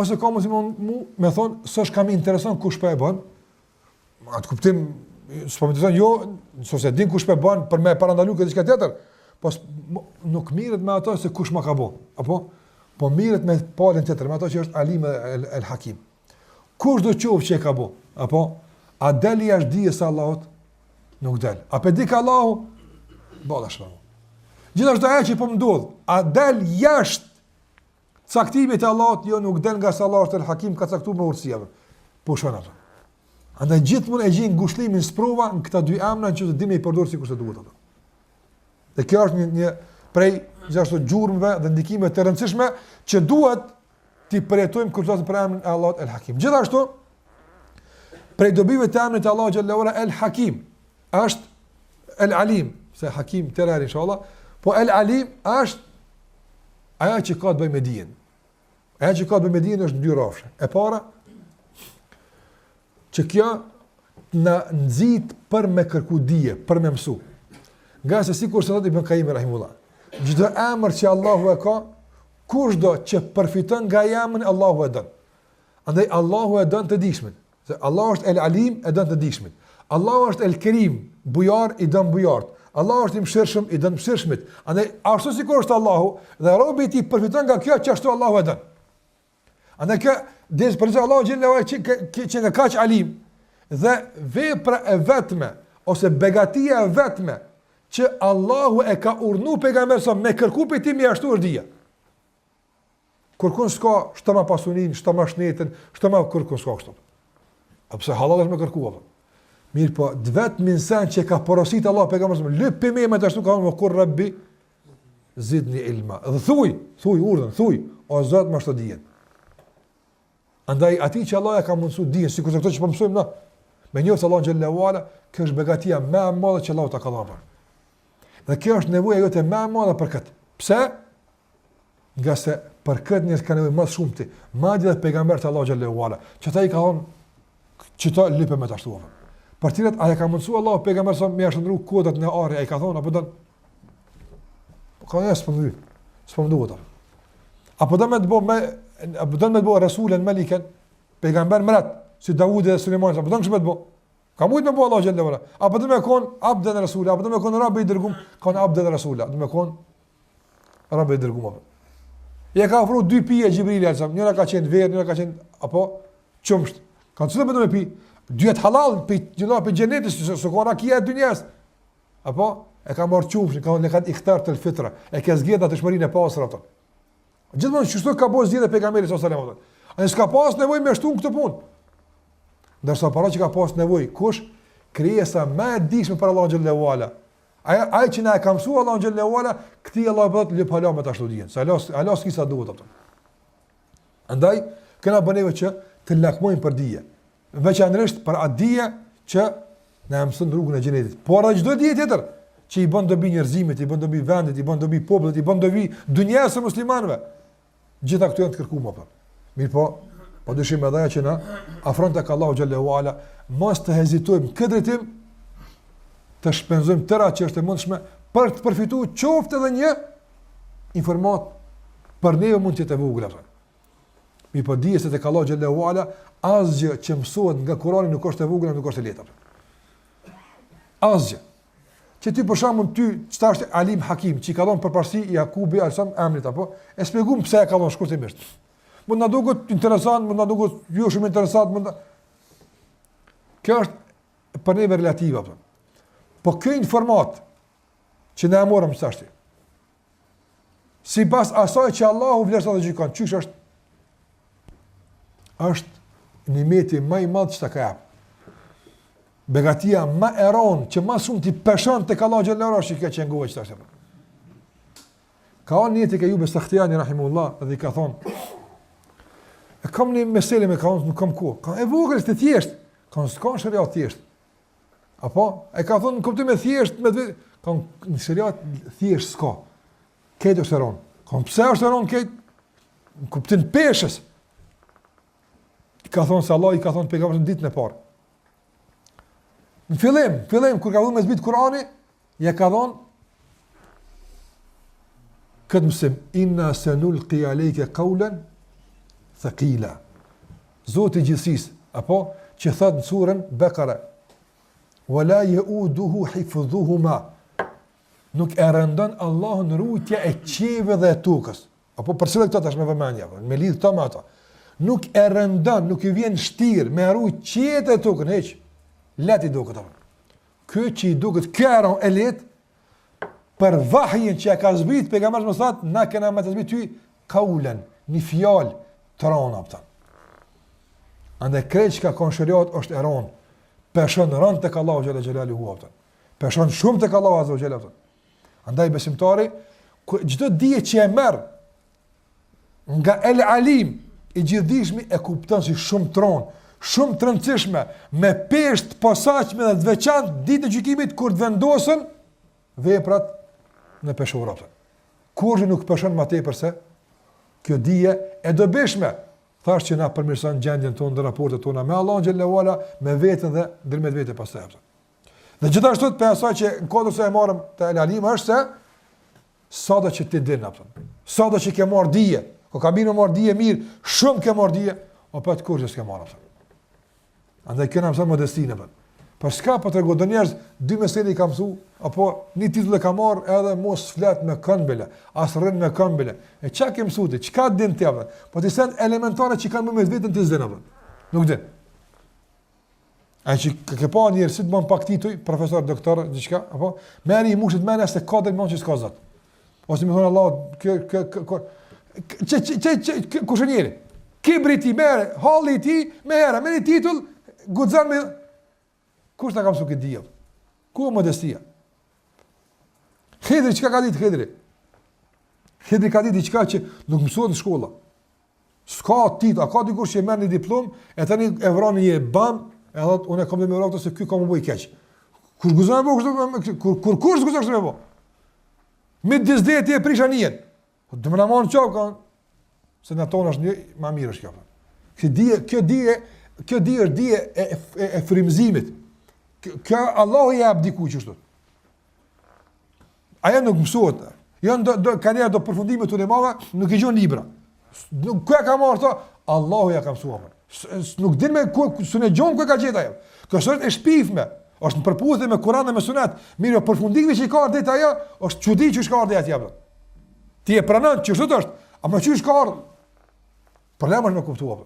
ose ka mundësi me thonë, s'është kam intereson kush po e bën, atë kuptim, s'po më të thonë, jo, nëse din kush po e bën për me parandalu këtë diçka tjetër, po nuk mirret me ato se kush ma ka bë, apo? Po mirret me palën tjetër, me ato që është Alim el Hakim. Kush do qoftë që e ka bë, apo? A deli jashtë dijes së Allahut? Nuk del. A pe di ka Allahu? Balla shpërë. Gjithashtu ajo që po më ndodh, a del jashtë caktimit të Allahut? Jo, nuk del nga se Allah është el Hakim, ka caktuar me urtësi. Po shon ato. Andaj gjithmonë e gjejnë ngushëllimin sprova në këta dy emra që të dimë i përdor sikur se duhet ato. Dhe kjo është një prej gjithashtu gjurmëve dhe ndikimeve të rëndësishme që duhet t'i përjetojmë kur flasim për emrin e Allahut el Hakim. Gjithashtu prej dobive të emrit të Allahut xhallahu ala el Hakim është el Alim, se Hakim të rari inshallah, po el Alim është aja që ka të bëjë me dijen. Aja që ka të bëjë me dijen është në dy rrafshe. E para, që kjo në nxit për me kërku dije, për me mësu. Nga se sikur se thot Ibn Qayyim rahimullah, çdo emër që Allahu e ka, kushdo që përfiton nga emrin Allahu e don. Andaj Allahu e don të dishmin. Se Allah është el Alim, e don të dishmin. Allahu është el Kerim, bujar i don bujart. Allahu është i mëshirshëm, i don mëshirshmit. Andaj ashtu sikur është Allahu dhe robi i tij përfiton nga kjo që ashtu Allahu e don. Andaj kjo des për Allahu xhallahu që nga kaq Alim dhe vepra e vetme ose begatia e vetme që Allahu e ka urnu pejgamberin me kërku për ti më ashtu është dija. Kërkun s'ka shtoma pasunin, shtoma shnetën, shtoma kërkun s'ka kështu. A pse halal është me kërku? Mirë po, vetëm insan që ka porosit Allah pejgamberin, lyp me të ashtu ka thonë kur Rabbi zidni ilma. Dhe thuj urdhën, thuj, o Zot më shto dijen. Andaj atij që Allah e ka mundsuar dijen, sikur këto që po mësojmë na, me njoft Allah xhallahu ala, kjo është begatia më e madhe që Allah ta ka dhënë. Dhe kjo është nevoja jote më e madhe për këtë. Pse? Nga se për këtë njerëz kanë nevojë më shumë ti, madje edhe pejgamberi Allah xhallahu ala, që ata i ka thonë që ta lype me të ashtu. Për tiret, a e ka mundësua Allah pejgamberi sa me ashtë ndru kodat në are, a i ka thonë, apo dënë, ka në s'po më duhet. Apo dënë me të bo Rasulën, Meliken, pejgamber mërat, si Dawudi dhe Suleiman, apo dënë kështë me të bo, ka mujtë me bo Allah gjellë vëra, apo dënë me konë Abden Rasulë, apo dënë me konë Rabbe i dërgum, konë Abden Rasulë, dënë me konë Rabbe i dërgum, I e ka ofru 2 pije Gjibrili, njëra ka qenë verë, njëra ka qenë, apo, qumsht, ka në cëtë me pi, dyhet halal për gjenetis, së ka rakia e dynjes. Apo? E ka marrë qumshin, ka në kanë ikhtar të lëfitra, e ke zgjeda të shmërin e pasër ato. Gjithmonë çështo ka bëu zgjedhje pejgamberi sallallahu alajhi wasallam. Ai s'ka pas nevojë me shtunë këtë punë. Ndërsa para që ka pas nevojë, kush krijesa më e dishme për Allahu xhallahu ala. Ai që na e ka mësuar Allahu xhallahu ala, kthi Allah bëhet lëp hala me ta shtudien. Sa Allah s'ka duhet ato. Andaj kena bëneve që të lakmojmë për dije. Veçanërisht për atë dije që na mëson rrugën e xhenetit. Por edhe çdo dije tjetër që i bën dobi njerëzimit, i bën dobi vendit, i bën dobi popullit, i bën dobi dunjas së muslimanëve. Gjitha këto janë të kërkuara apo. Mirpo, po dyshim edhe që na afron tek Allahu xhallahu ala, mos të hezitojmë këtë drejtim të shpenzojmë tëra që është e mundshme për të përfituar qoftë edhe një informat për ne mund të jetë e vogël apo. Mirpo dije se tek Allahu xhallahu ala asgjë që mësohet nga Kurani nuk është e vogël, nuk është e lehtë. Asgjë. Që ti për shembull ty çfarë është Alim Hakim, që ka dhënë përparësi Jakubi alsam emrit apo e shpjegojm pse e ka dhënë shkurtimisht. Mund na duket interesant, mund na duket jo shumë interesant, mund. Kjo është për ne relative apo. Po kjo informat që ne morëm çashti. Sipas asaj që Allahu vlerëson dhe gjykon, çish është nimeti më i madh që ta ka jap. Begatia ma e ronë, që ma shumë t'i peshon të Allahu xhallahu ala, që që ngove që të ashtë. Ka onë njëti ke Jube Sakhtijani, rahimullah, dhe i ka thonë, kam një mesele me kanë, nuk kam kohë. Ka e vogël të thjesht. Ka shariat thjesht. Apo e ka thonë kuptim me thjesht me ka në shariat thjesht s'ka. Këtë është eron. Ka pse është eron këtë? Në kuptim peshës. Ka thonë se Allah i ka thonë pejgamberit ditën e parë. Në fillim kur ka dhënë me zbit Kurani, ja ka thonë këtë mësim, inna sanulqi alayka qawlan thaqila. Zoti i gjithësisë, apo që thot në surën Bekare, wala yauduhu hifdhuhuma. Nuk e rëndon Allahun rujtja e qive dhe e tokës. Apo përse këto tash me vëmendje, me lidh këto me ato. Nuk e rëndon, nuk i vjen shtir me rujt qiet e tokën hiç. Leti duket apo. Ky që i duket këron e let për vahjin që ka zbrit pejgamberi më thot, na kena më të zbrit ty kaulen, një fjalë të rënë apo. Ande krejt që ka konshëriat është eron, peshon rënd të ka Allahu Gjellë Gjellë huapëtën, peshon shumë të ka Allahu Azza Gjellë huapëtën. Andaj besimtari, gjithë dije që e merë, nga El Alim, i gjithdishmi e kupton si shumë tronë, shumë të rëndësishme, me peshtë posaçme dhe të veçantë ditë e gjykimit, kur të vendosën veprat në peshora. Kurrë nuk peshon më tepër se kjo dije e dobishme. Thash që na përmirëson gjendjen tonë dhe raportet tona me Allahun xhallahu ala, me veten dhe ndërmjet vetë pastaj. Dhe gjithashtu për asaj që në kodër se e marrëm të El Alim është se sado që ti din apo. Sado që ke marr dije, ko kabino marr dije mirë, shumë ke marr dije, apo të kurrë s'ke marr apo. Andaj këna mëson modestinë apo. Për çka po trego do njerëz dy mesele i ka mësu, apo një titull e ka marr edhe mos flet me këmbële, as rrin me këmbële. E çka ke mësuar ti? Çka din ti apo? Po ti sen elementare që kanë me vetën të zën apo. Nuk din. Ai që ke pa njerëz si të bën pak tituj, profesor, doktor, diçka, apo merri i mushit mëna se ka del mënçi s'ka zot. Ose më thon Allah, kë kushënieri. Kibriti merr, halli i tij me herë, me një titull, guxon me kush ta ka mësuar këtë diell? Ku modestia? Khidri çka ka ditë Khidri? Khidri ka ditë diçka që nuk mësohet në shkolla. S'ka titull, ka dikush që merr një diplomë, e tani e vron një bam, e thot unë kam më rrokto se ky ka më bëj keq. Kur guzon apo kur kurs guzon më bëj. Me disdeti e prish anijen. Do më na marr çop kanë se na tonë është një më mirë është kjo. Kjo dije është dije e frymëzimit. Kjo Allahu i abdiku çështot. Aja nuk mësohet. Jo kanë do përfundime të ulemave, nuk e gjon libra. Nuk ku e ka marrë to? Allahu ja ka mësuar. Nuk din me ku sunë gjon ku e ka gjetur ajo. Kjo është e shpifme. Është në përputhje me Kur'anin dhe me Sunet. Mirë, përfundimi që i ka ardhur ajo, është çudi që ka ardhur atje apo. Ti e pranon që çështë është, ama çu ka ardhur? Problemi është me kuptuar.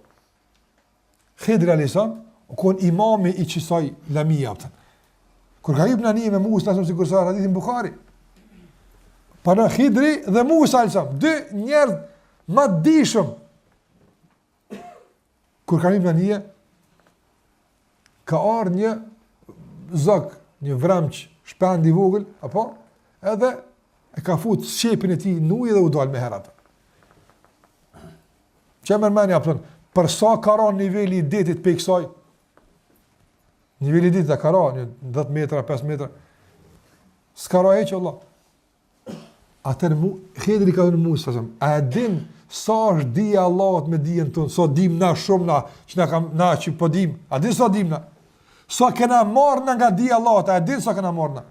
Khidri alayhisalam kon imami i qisaj lamia atë. Kur ka ibn Ani me Musa ashtu sikur sa hadithin Buhari. Para Khidri dhe Musa alayhisalam, dy njerëz më të dishëm. Kur ka ibn Ani ka ardhur një zog, një vramç shpend i vogël, apo edhe e ka fut shepin e tij në ujë dhe u dal me herat. Çfarë mendani apo për sa ka ron niveli i detit pe kësaj? Niveli i detit ka ron 10 metra, 5 metra. S'ka ron hiç Allah. Atër Khidri ka thënë Musa, a din sa është dija Allahut me dijen tonë, sa dim na shumë na, që na që po dim, a din sa dim na? Sa kena marrë nga dija Allahut, a din sa kena marrë na?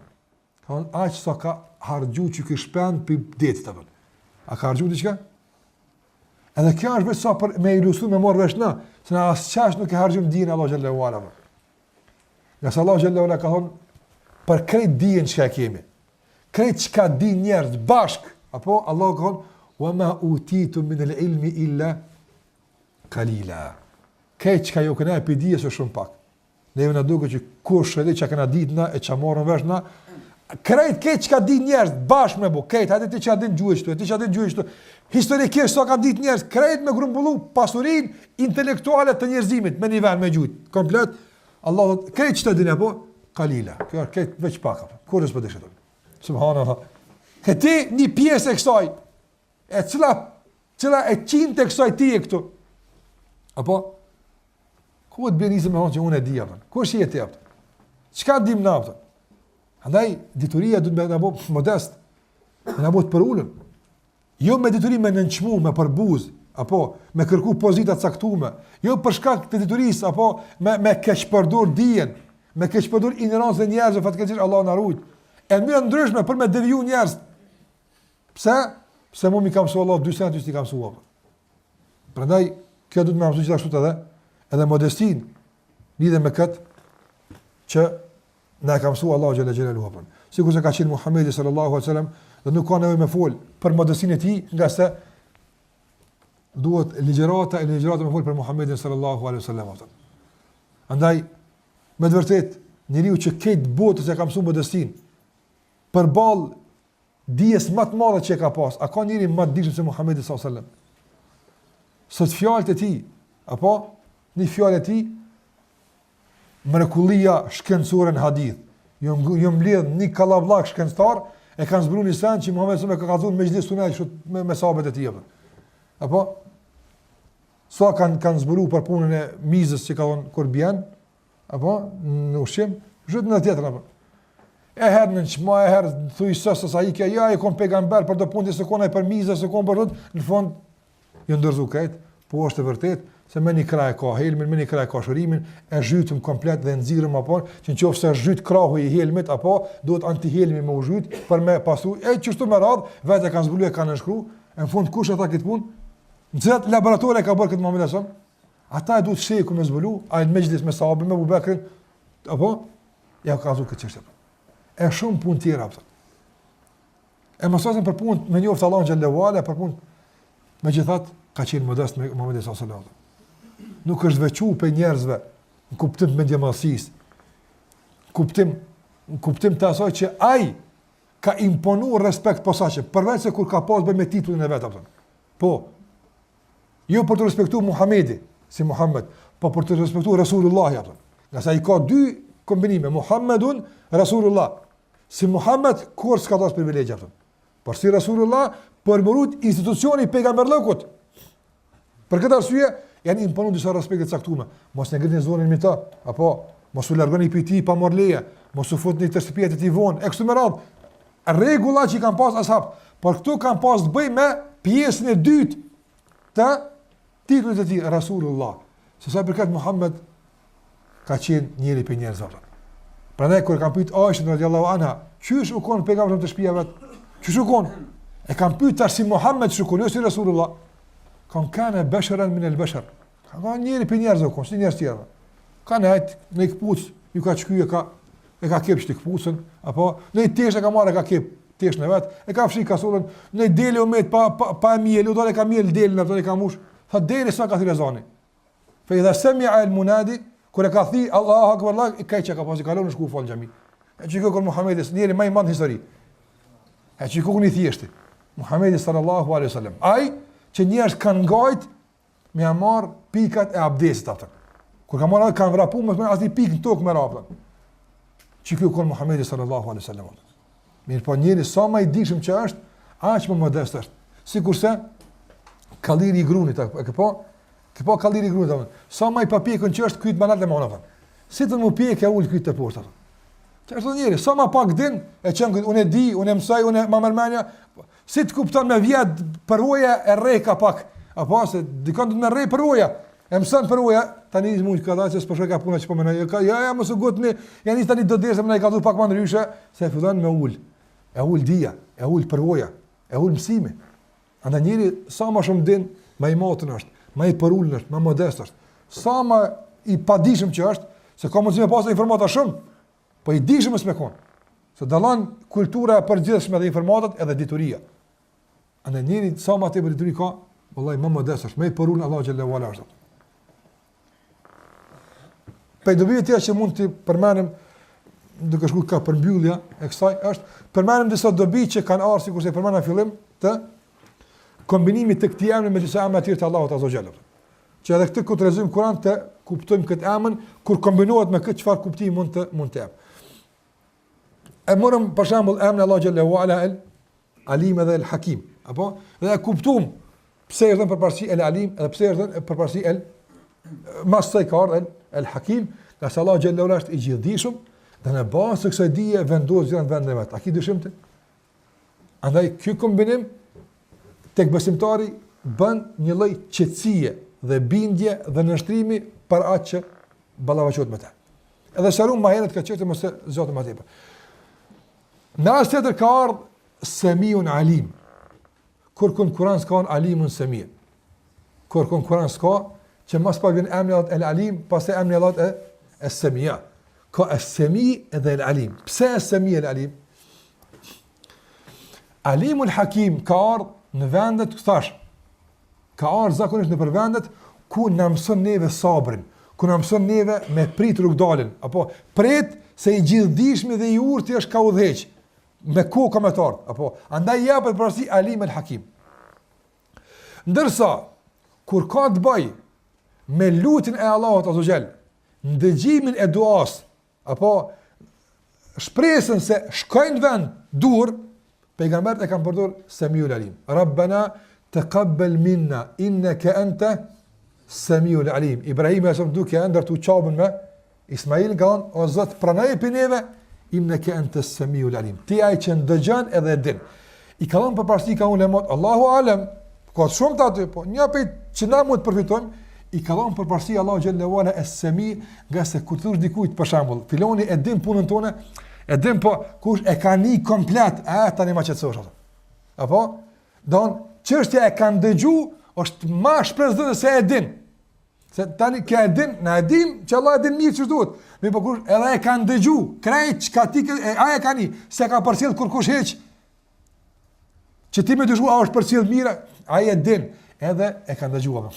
Ka thënë aq sa ka harxhu që ky shpend për detit apo. A ka harxhu diçka? Edhe kjo është vetë sa për me ilustru me marrë vesh na, se na asçash nuk e harxhum dijen Allah xhallahu ala. Nëse Allah xhallahu ala ka thonë për krejt dijen çka kemi. Krejt çka di njerëz bashk, apo Allah ka thonë wa ma utitu min al-ilmi illa qalila. Krejt çka ju kena për dijes është shumë pak. Neve na duket që kush edhe çka kena ditë na e çka morën vesh na, krejt këtë çka di njerëz bashk me bu, krejt atë ti çka din gjuhë këtu, ti çka din gjuhë këtu. Historikisht sa ka ditë njerëz, krejt me grumbullu pasurinë intelektuale të njerëzimit me nivel me gjuhë. Komplet Allah krejt çka din apo qalila. Kjo është krejt veç pak apo. Kur është po dëshë. Subhanallah. Këti një pjesë e kësaj, e cila e qinte kësaj ti e këtu. Apo ku të bën nisëm me thonë që unë e di apo. Ku është jeti apo? Çka dim na apo? Andaj dituria duhet të bëhet modest. Në bëhet për ulën. Jo me dituri me nënçmu, me përbuz, apo me kërku pozita caktuar, jo për shkak të diturisë, apo me keq përdor dijen, me keq përdor ignorancën e njerëzve, fatkeqësisht Allah na ruaj. E mënyra ndryshme për me deviju njerëz. Pse? Pse më ka mësuar Allah 2 sene ti ka mësuar. Prandaj kjo duhet të më mësoj gjithashtu edhe modestin lidhe me këtë që na ka mësuar Allah xhela xhelaluhu. Sikur se ka thënë Muhamedi sallallahu alaihi wasallam, dhe nuk ka nevojë me fol për modestinë e tij, nga se duhet ligjërata me fol për Muhamedit sallallahu alaihi wasallam. Andaj me të vërtet njeriu që këtë botës e ka mësuar modestinë përballë dijes më të madhe që ka pas, a ka njëri më të dishëm se Muhamedi sallallahu alaihi wasallam? Sot fjalët e tij, apo një fjalë e tij mrekullia shkencore në hadith. Jo mbledh një kallabllak shkencëtar e kanë zbuluar një sen që Muhamedi sallallahu alaihi wasallam ka kallzuar me xhlis sunaj me sahabët e tij. Apo sa kanë zbuluar për punën e mizës që ka dhënë Kurbian, apo në ushqim, gjithë në tjetër apo. E herë në çma, e herë thuj sa ai që ja e kon pejgamber për do punë se konaj për mizë, se kon për në fund jo ndërzu këtë, po është e vërtet se me një kraj ka helmin, me një kraj ka shërimin, e zhytëm komplet dhe nxirrëm apo, që nëse zhyt krahu i helmit apo duhet antihelmi me u zhyt për me pasu, e çështu me radh, vetë kanë zbuluar kanë shkruar, në fund kush ata këtë punë? Në cilat laboratorë ka bërë këtë Muhamedi sallallahu alaihi wasallam? Ata e duhet sheku me zbulu, ai në mejlis me sahabë me Abu Bekrin, apo ja ka dhënë këtë çështje. E shumë punë tjera apo. E mësosen për punë me njoft Allahu xhallahu ala, për punë megjithatë ka qenë modest me Muhamedi sallallahu alaihi wasallam. Nuk është veçuar për njerëzve në kuptim të mendjemallësisë. Kuptim të asaj që ai ka imponuar respekt posaçëm, përveç se kur ka pas bëj me titullin e vet apo. Po. Jo për të respektuar Muhamedi si Muhammed, po për të respektuar Rasulullah apo. Nga sa i ka dy kombinime, Muhammedun Rasulullah. Si Muhammed kur s'ka dhënë privilegje apo. Por si Rasulullah përmërut institucioni pejgamberllëkut. Për këtë arsye janë imponuar disa respekte caktuara. Mos ne ngritni zonën me ta, apo mos u largoni prej tij pa marrë leje, mos u futni të shtëpia të tij vonë. E kështu me radhë. Rregulla që kanë pas ashab, por këtu kanë pas të bëj me pjesën e dytë të titullit të tij Rasulullah. Se sa për këtë Muhammed ka qenë njëri për njerëzve. Prandaj kur kanë pyet Aisha radhiyallahu anha, çysh u kon pejgamberi të shtëpia vet? Çysh u kon? E kanë pyet tash si Muhammed shukon, jo si Rasulullah. Kanë basharan min al-bashar. Ka njëri për njerëzve, kon si njerëz tjerë. Kanë hajt në kpuc, ju ka çkyë e ka kep shtë kpucën, apo në tesh e ka marrë ka kep tesh në vet, e ka fshi kasullën, në dele u met pa miel, u dole ka miel delën, apo ka mush. Tha dele sa ka thirrë zani. Fa idha sami'a al-munadi, kur e ka thi Allahu akbar, Allah i ka që ka pasi kalon në shku fal xhami. E çiko kur Muhamedi njëri më i madh histori. E çiko kuni thjeshti. Muhamedi sallallahu alaihi wasallam. Ai që njerëz kanë ngajt me marr pikat e abdesit atë. Kur ka marrë kanë vrapu me asnjë pikë në tokë me rapën. Çiko kur Muhamedi sallallahu alaihi wasallam. Mirë po njëri sa më i dishëm që është, aq më modest është. Sikurse kalliri i grunit apo Ti po kalliri grunit apo. Sa më i papjekën që është kyt banat e monave. Si të më pjekë ul kyt të poshtë atë. Çfarë njëri, sa më pak din, e çon unë e di, unë e mësoj, unë më mërmendja. Si të kupton me vjet përvoja e rreka pak, apo se dikon të më rrej përvoja. E mëson përvoja, tani mund të kallaj se s'po shka puna që po më ja mos u gotni, janë tani do desë më na i ka dhënë pak më ndryshe, se fillon me ul. E ul dia, e ul përvoja, e ul mësimi. Andaj njëri sa më shumë din, më i motën është. Më i përullën është, më modest është. Sa më i padishëm që është, se ka mundësi me pasë informata shumë, po i dishëm është me konë. Se dallan kultura përgjithshme dhe informatat edhe dituria. Andaj njëri sa më atë për dituri ka, vëllai më modest është, më i përullën Allahu xhallahu ala është. Për dobive tjera që mund të përmenim, duke shku ka përmbyllja e kësaj, është përmenim disa dobi që kanë ardhur sikur se përmena në fillim të kombinimit të këtij emri me disa emra të tjerë të Allahut azza xal. Që edhe këtë kur lexojmë Kur'an të kuptojmë këtë emër, kur kombinohet me këtë çfarë kuptimi mund të jap. E morëm për shembull emrin Allah xhallahu ala el Alim dhe el Hakim, apo dhe e kuptuam pse erdhën përparësi el Alim edhe pse erdhën përparësi el mas saj ka ardhur el Hakim, nga se Allah xhallahu ala është i gjithdijshëm dhe në bazë të kësaj dije vendos gjërat në vendin e vet. A ki dyshim ti? Andaj ky kombinim tek besimtari bën një lloj qetësie dhe bindje dhe nështrimi për atë që ballafaqohet me ta. Edhe sharum ma herët ka qërtë mëse zotë ma tepër. Në asë tjetër ka ardhë Semiun Alim. Kur kënë Kuran s'ka në Alimun Semir. Kur kënë Kuran s'ka, që mas pak vjen emni Allah el Alim, pas e emni Allah e Semia. Ka e Semi edhe el Alim. Pse e Semi el Alim? Alimul Hakim ka ardhë në vendet këtash. Ka ardhë zakonisht në për vendet ku në mësën neve sabrin, ku në mësën neve me prit rrugdalin, apo prit se i gjithdijshmi dhe i urti është ka udheq, me kokë me tardh, apo andaj japet përsi Alim el Hakim. Ndërsa kur ka të bëj me lutjen e Allahut azza xal, ndëgjimin e duas, apo shpresën se shkojnë në vend dur, pejgambert e kanë përdor Semiul Alim. Rabbana taqabbal minna innaka anta Semiul Alim. Ibrahim e duke ndërtu qabën me Ismail ka thonë, o Zot, pranoj për neve, innaka anta Semiul Alim. Ti ai që ndëgjon edhe din. I ka thonë përparësi ka ulemat, Allahu alem, ka shumë të aty, po një për që na mund të përfitojmë, i ka thonë përparësi Allahu xhallahu ala es-Semi, nga se kur thosh dikujt për shembull, filoni e din punën tonë, e din po kush e ka ni komplet, tani më qetësosh atë. Apo don çështja e kanë dëgju është më shpresdhënë se e din. Se tani që e din, na e dim që Allah e din mirë ç'është duhet. Me po kush edhe e kanë dëgju, krejt çka ti ai e kanë, se ka përcjell kur kush heq. Që ti më dëgju a është përcjell mirë, ai e din, edhe e kanë dëgjuar.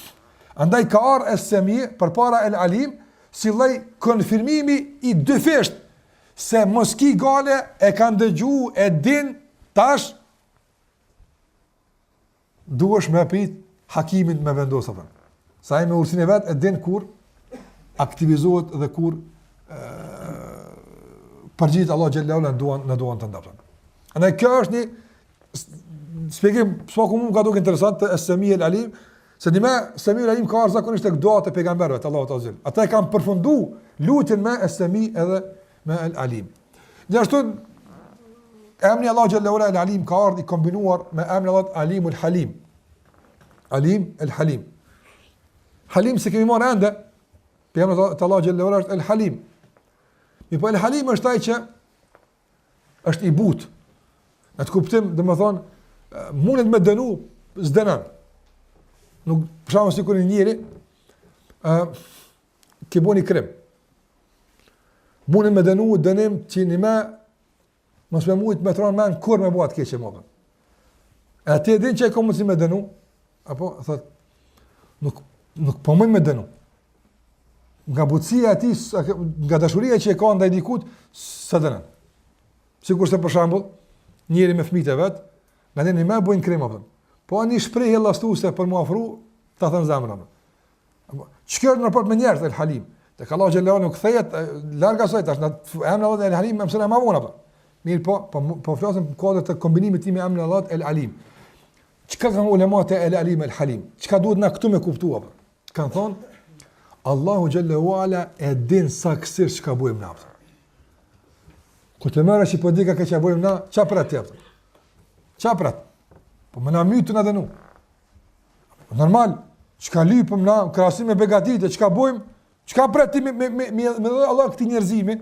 Andaj ka ardhur es-Semi përpara el Alim, si lloj konfirmimi i dyfisht se mos ki gale e kanë dëgju, e din tash duhesh me prit Hakimin me vendosur. Sa ai me ursinë vet e din kur aktivizohet dhe kur përgjigjet Allah xhallahu në duan të ndapton. Andaj kjo është një shpjegim s'po mund ka duke interesant të es-Semi el Alim, se dime Semi el Alim ka ardhur zakonisht tek duat e pejgamberëve të Allahut azza. Ata e kanë përfunduar lutjen me es-Semi edhe me el Alim. Gjithashtu emri Allah xhallahu el Alim ka ardhur i kombinuar me emrin Allah Alimul Halim. Alim el Halim. Halim se kemi marrë ende, pejgamberi të Allah xhallahu ala është el Halim. Mi po el Halim është ai që është i butë. Në të kuptim, domethënë, mundet me dënu, s'dënon. Nuk përshama si kur një njëri, ke bo një krim. Mundet me dënu, dënim që një me, mos me mujtë me tronë men, kur me bo atë keqe më. E ti e din që e ka mundësi me dënu, apo, thot, nuk po mëjnë me dënu. Nga butësia ati, nga dashuria që e ka ndaj dikut, së dënën. Sikur se për shambull, njëri me fëmijët e vetë, nga një me bojnë krim, po një shprehje llastuse për mu afru, ta thënë zemrën. Që kjo është në raport me njerëz, el Halim. Te ka Allah xhallahu nuk kthehet larg asaj tash, emri Allah el Halim më mëson më vonë apo. Mirë po flasim në kuadër të kombinimit tim me emrin Allah el Alim. Çka kanë ulemat e el Alim el Halim? Çka duhet na këtu me kuptuar? Kan thonë Allahu xhallahu ala e din saktësisht çka bëjmë na. Kur të marrësh i po di ka çka bëjmë na, ç'a për atë? Ç'a për atë? Po më na mytë na dënu. Normal, çka lypëm na krahasim me begatitë, çka bëjmë? Çka për ti me Allah këtij njerëzimi?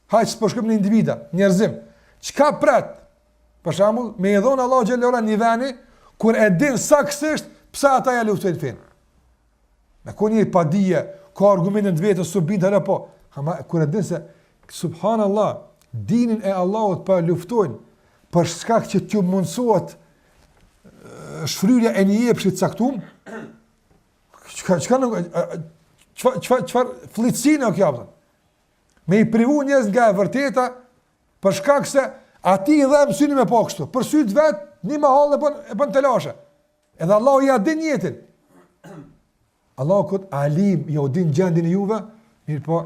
Hajt s'po shkojmë në individa, njerëzim. Çka pret? Për shembull, me i dhon Allah xhallahu ala një veni kur e din saktësisht pse ata ja luftojnë fen. Me koni pa dije, ka argumente të vetë subit apo po. Ama kur e din se subhanallahu, dinin e Allahut pa luftojnë për shkak që t'ju mundsohet shfryrja e një jepshit caktuar. Çfarë fllitësinë kjo apo? Me i privu njerëz nga e vërteta për shkak se ati i dha mësimin me pa kështu. Për syt vet, një mahall e bën telashe. Edhe Allahu ja din jetën. Allahu kot Alim, jo din gjendjen e juve, mirë po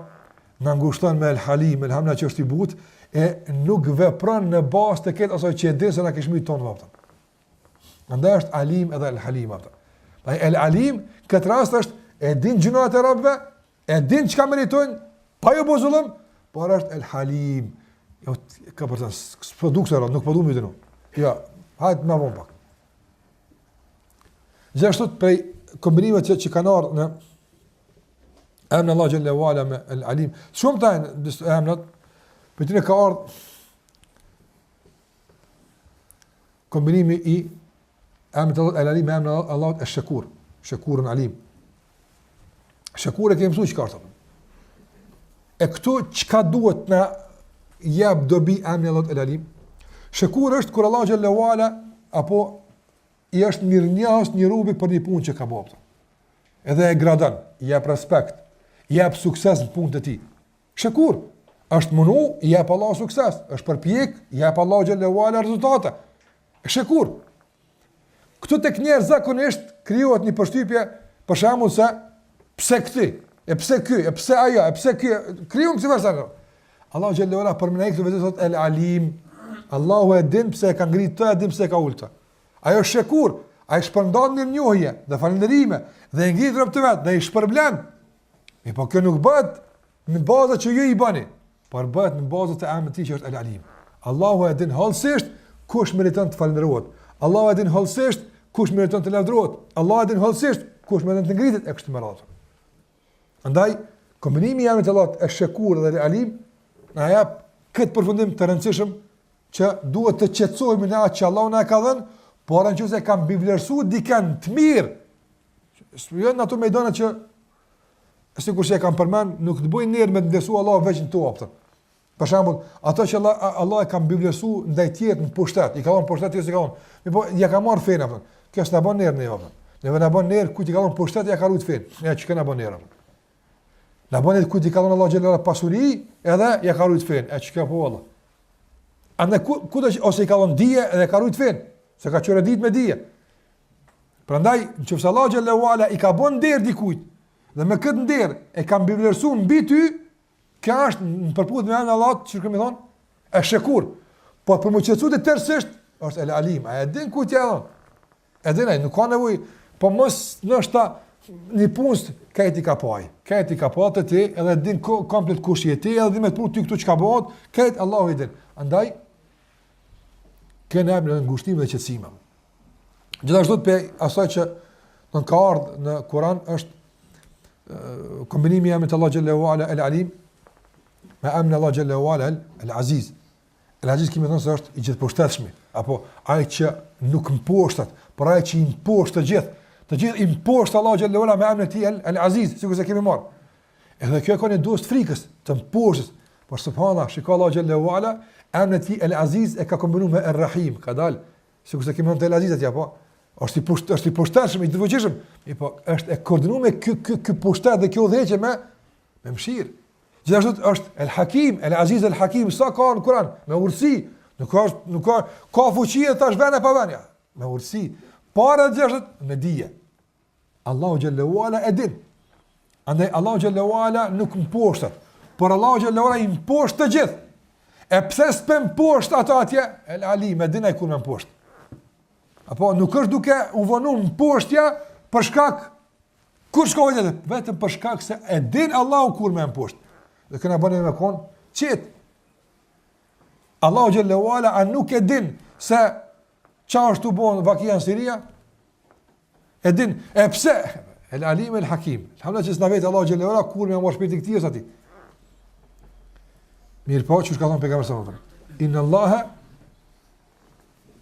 na ngushton me El Halim, El Hamna që është i butë, e nuk vepron në bazë të këtë asaj që e din se na kishmi tonë vapta. Andaj është Alim edhe El Halim vapta. El Alim këtë rast është e din gjunat e robëve, e din çka meritojnë, pa ju bë zullum, por është El Halim. Jo, ka për të produktore, nuk po duam ju dënu. Jo, hajtë më vonë pak. Gjithashtu prej kombinimet që kanë ardhur në emrin Allah xhallahu ala me El Alim. Shumë të emrat, për të ne ka ardhur kombinimi i emrit El Alim me emrin Allah Ash-Shakur, Shakurun Alim. Shakur e kemi mësuar çka është. E këtu çka duhet na jep dobi emri Allah El Alim? Shakur është kur Allah xhallahu ala apo i është mirënjohës një robi për një punë që ka bërë. Edhe e gradon, i jep respekt, i jep sukses në punën e tij. Shakur është mundu, i jep Allah sukses, është përpjek, i jep Allah xhallahu ala rezultate. Shakur. Këtu tek njerëz zakonisht krijohet një përshtypje, për shembull se pse këtë, e pse ky, e pse ajo, e pse ky, krijon si versën. Allah xhallahu ala përmendai këtë vetë thot El Alim. Allahu e din pse e ka ngritur, e din pse e ka ulta. Ajo është shekur, ai shpërndan mirënjohje dhe falënderime dhe e ngrit rrobat të vet, dhe i shpërblen. Po kjo nuk bëhet në bazë që ju i bani, por bëhet në bazë të emrit të tij që është El Alim. Allahu e din hollësisht kush meriton të falënderohet. Allahu e din hollësisht kush meriton të lavdërohet. Allahu e din hollësisht kush meriton të ngritet e kështu me radhë. Andaj kombinimi i emrit të Allahut Ash-Shakur dhe El Alim na jep këtë përfundim të rëndësishëm që duhet të qetësohemi në atë që Allahu na ka dhënë. Por nëse kam bivlerësuar dikën të mirë, jo në ato mejdanet që sikur që e kam përmend, nuk të bëjnë nerë me të ndërsu Allah veç në to. Për shembull, ato që Allah e kam bivlerësuar ndaj tjetrit në pushtet, i ka dhënë pushtet ose i ka dhënë. Po ja ka marr fen apo. Kjo s'na bën nerë ne apo. Ne na bën nerë kujt i ka dhënë pushtet ja ka rrit fen. Ja çka na bën nerë. Na bën nerë kujt i ka dhënë Allah xhelala pasuri, edhe ja ka rrit fen. Çka po Allah. Andaj kudo ose i ka dhënë dije edhe ka rrit fen. Se ka qërë ditë me dije. Prandaj, nëse Allah xhallahu ala i ka bën nder dikujt, dhe me këtë nder e ka mbivlerësuar mbi ty, kjo është në përputhje me emrin Allah, që kemi thonë, Ash-Shakur. Po për më qetësuar të tërësisht, është El Alim. A e din kujt ja dhon? E din ai, nuk ka nevojë, po mos ndoshta një punë këti ka paj. Këti ka pa të ti, edhe din komplet kush je ti, edhe din me të ty këtu çka bëhet, këtë Allahu i din. Andaj kënë në ngushtim dhe qetësime. Gjithashtu për asaj që në ka ardhë në Kur'an është kombinimi emrit Allah xhallahu ala El Alim me emrin Allah xhallahu ala El Aziz. El Aziz kemi thënë se është i gjithëposhtetshëm, apo ai që nuk mposhtet, por ai që i mposht të gjithë i mposht Allah xhallahu ala me emrin e tij El Aziz, sikur se kemi marrë. Edhe kjo ka një duos frikës të mposhtës, por subhanallahu, shikoj Allah xhallahu ala emri i tij El Aziz e ka kombinuar me El Rahim, ka dal, sikur se kemi thënë El Aziz atje apo është i poshtetshëm, i devotshëm, po është e koordinuar me ky pushtet dhe kjo udhëheqje me mëshirë. Gjithashtu është El Hakim, El Aziz El Hakim, sa ka në Kur'an, me urësi, nuk ka fuqi e tash vënë pa vënë, me urësi, para gjithashtu me dije. Allahu xhallahu ala e din. Andaj Allahu xhallahu ala nuk mposhtet, por Allahu xhallahu ala i mposht të gjithë. E pse s'pem poshtë ato atje? El Alim, e din ai kur më mposht. Apo nuk është duke u vënë mposhtja për shkak kur shkojë atë, vetëm për shkak se e din Allahu kur më mposht. Dhe këna bënë me kon qet. Allahu xhallahu ala nuk e din se çfarë është u bën vakia në Siria? E din, e pse? El Alim El Hakim. Alhamdulillah që s'na vet Allahu xhallahu ala kur më mor shpirti këtij ose atij. Mirë po, që shka thonë pejgamberi sallallahu alaihi wasallam. Inna Allaha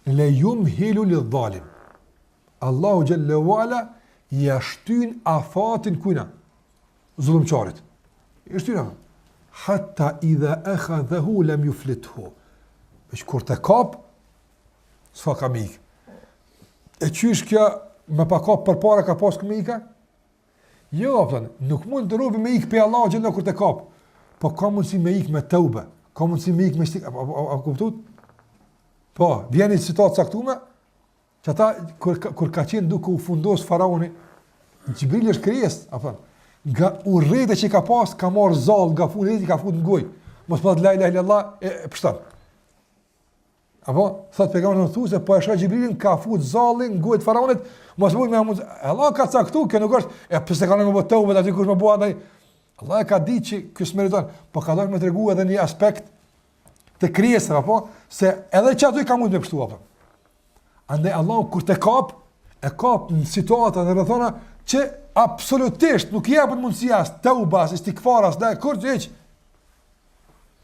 la yumhilu lidh-dhalim. Allahu xhallahu ala ja shtyn afatin kujna zullumçarit. I shtyn hatta idha akhadhahu lam yuflithu. Veç kur të kap s'fa ka mik. E qysh kjo me pa kap përpara ka pas këmika? Jo, nuk mund të robi me ik pe Allahu xhallahu kur të kap. Po ka mundësi me ik me tëube, ka mundësi me ik me shtik, a kuptut? Po, vjeni situatë saktume, që ata, kur ka qenë duke u fundos faraoni, Gjibril është krijes, nga urrejtë që ka pas, ka marrë zallë, nga fundet i ka fut në gojë, mos pa të la ilaha illallah, e pështan. Apo thot pejgamberi më thosë po e shoh Xhibrilin ka fut zallin gojë të faraonit, mos mund me Allah ka caktuar që nuk është e pse kanë më botë vetë aty kush më bua ndaj. Allah e ka ditë që ky smeriton, po ka dhënë më tregu edhe një aspekt të krijesave apo se edhe që aty ka mund të pështu apo. Andaj Allahu kur të kap, e kap në situata në rrethona që absolutisht nuk jepet mundësia as tauba, as istikfar, as daj kur hiç.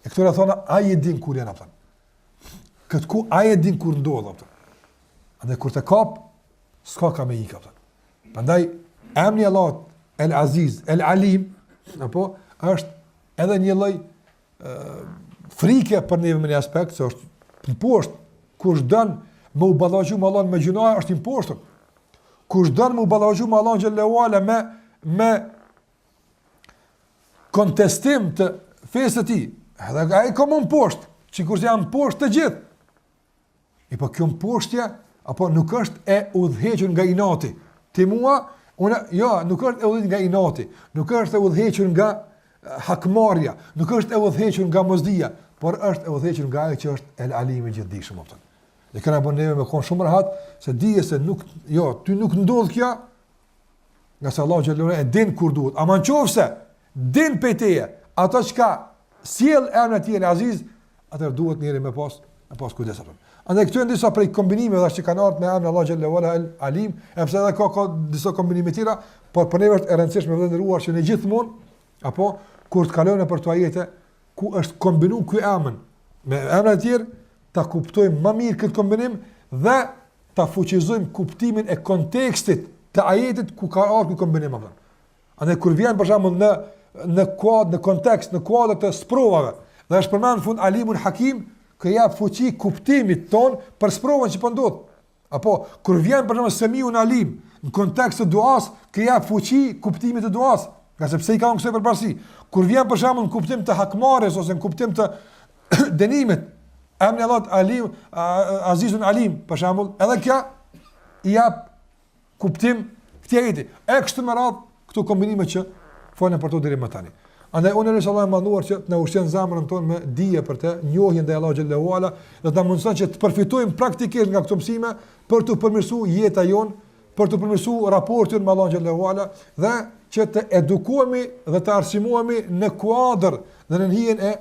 E këto rrethona ai e din kur janë apo. Këtë ku ai e din kur ndodh apo. Andaj kur të kap, s'ka ka me ikë apo. Prandaj emri Allah El Aziz, El Alim, apo është edhe një lloj frike për neve në një aspekt, se është në poshtë, kush dën me u ballazhu me Allahun me gjinoja është i poshtë. Kush dën me u ballazhu me Allahun xhallahu ala me kontestim të fesë të tij, edhe ai ka më poshtë, sikur janë poshtë të gjithë. I po kjo poshtja apo nuk është e udhëhequr nga inati. Ti mua, nuk është e udhëhequr nga inati, nuk është e udhëhequr nga hakmarrja, nuk është e udhëhequr nga mosdia, por është e udhëhequr nga ai që është El Alim i gjithdijshëm apo. Dhe kanë bën neve me kon shumë rahat se dije se nuk, ty nuk ndodh kjo, nga se Allah xhallahu e din kur duhet. Ama nëse din peteje, ato çka sjell emrin e tij El Aziz, atë duhet njëri me pas kujdes apo. Andaj këtu janë disa prej kombinimeve që kanë ardhur me emrin Allah xhallahu ala El Alim, e pse edhe ka disa kombinime tjera, por për neve është e rëndësishme të ndëruar që ne gjithmonë apo kur të kalojmë për to ajete ku është kombinuar ky emër me emra të tjerë, ta kuptojmë më mirë këtë kombinim dhe ta fuqizojmë kuptimin e kontekstit të ajetit ku ka ardhur ky kombinim apo. Andaj kur vjen për shembull në kuadër, në kontekst, në kuadër të sprovave, dhe është përmend në fund Alimun Hakim, që jap fuqi kuptimit ton për sprovën që po ndodh. Apo kur vjen për shembull Semiun Alim në kontekst të duas, që jap fuqi kuptimit të duas, nga sepse i kanë kësaj përparësi. Kur vjen për shembull në kuptim të hakmarrjes ose në kuptim të dënimit, emri Allah Alim, Azizun Alim, për shembull, edhe kjo i jap kuptim këtij ajeti. E kështu me radhë këto kombinime që folën për to deri më tani. Andaj unë lutem Allahun e manduar që të na ushqen zemrën tonë me dije për të, njohjen ndaj Allahut xhallahu ala, dhe ta mundson që të përfitojmë praktikisht nga këto mësime për të përmirësuar jetën jonë, për të përmirësuar raportin me Allahun xhallahu ala dhe që të edukohemi dhe të arsimohemi në kuadër dhe në hijen e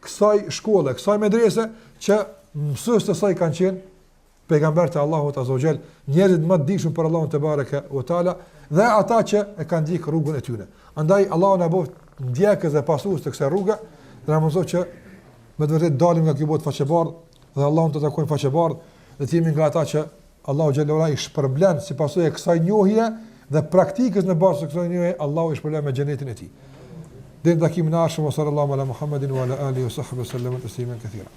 kësaj shkolle, kësaj medrese që mësues të saj kanë qenë pejgamberët e Allahut azza wa jall, njerëzit më të dishëm për Allahun te bareke u taala dhe ata që e kanë ndjek rrugën e tyre. Andaj Allahu na bëft ndjekës dhe pasues të kësaj rruge, dhe na mëson që me të vërtetë dalim nga kjo botë faqebardh dhe Allahun të takojmë faqebardh dhe të jemi nga ata që Allahu xhallahu ala i shpërblen si pasojë e kësaj njohje dhe praktikës në bazë të kësaj njohje, Allahu i shpërblen me xhenetin e tij. Dhe takimin e ardhshëm sallallahu ala Muhammedin wa ala alihi wa sahbihi sallam tasliman katira.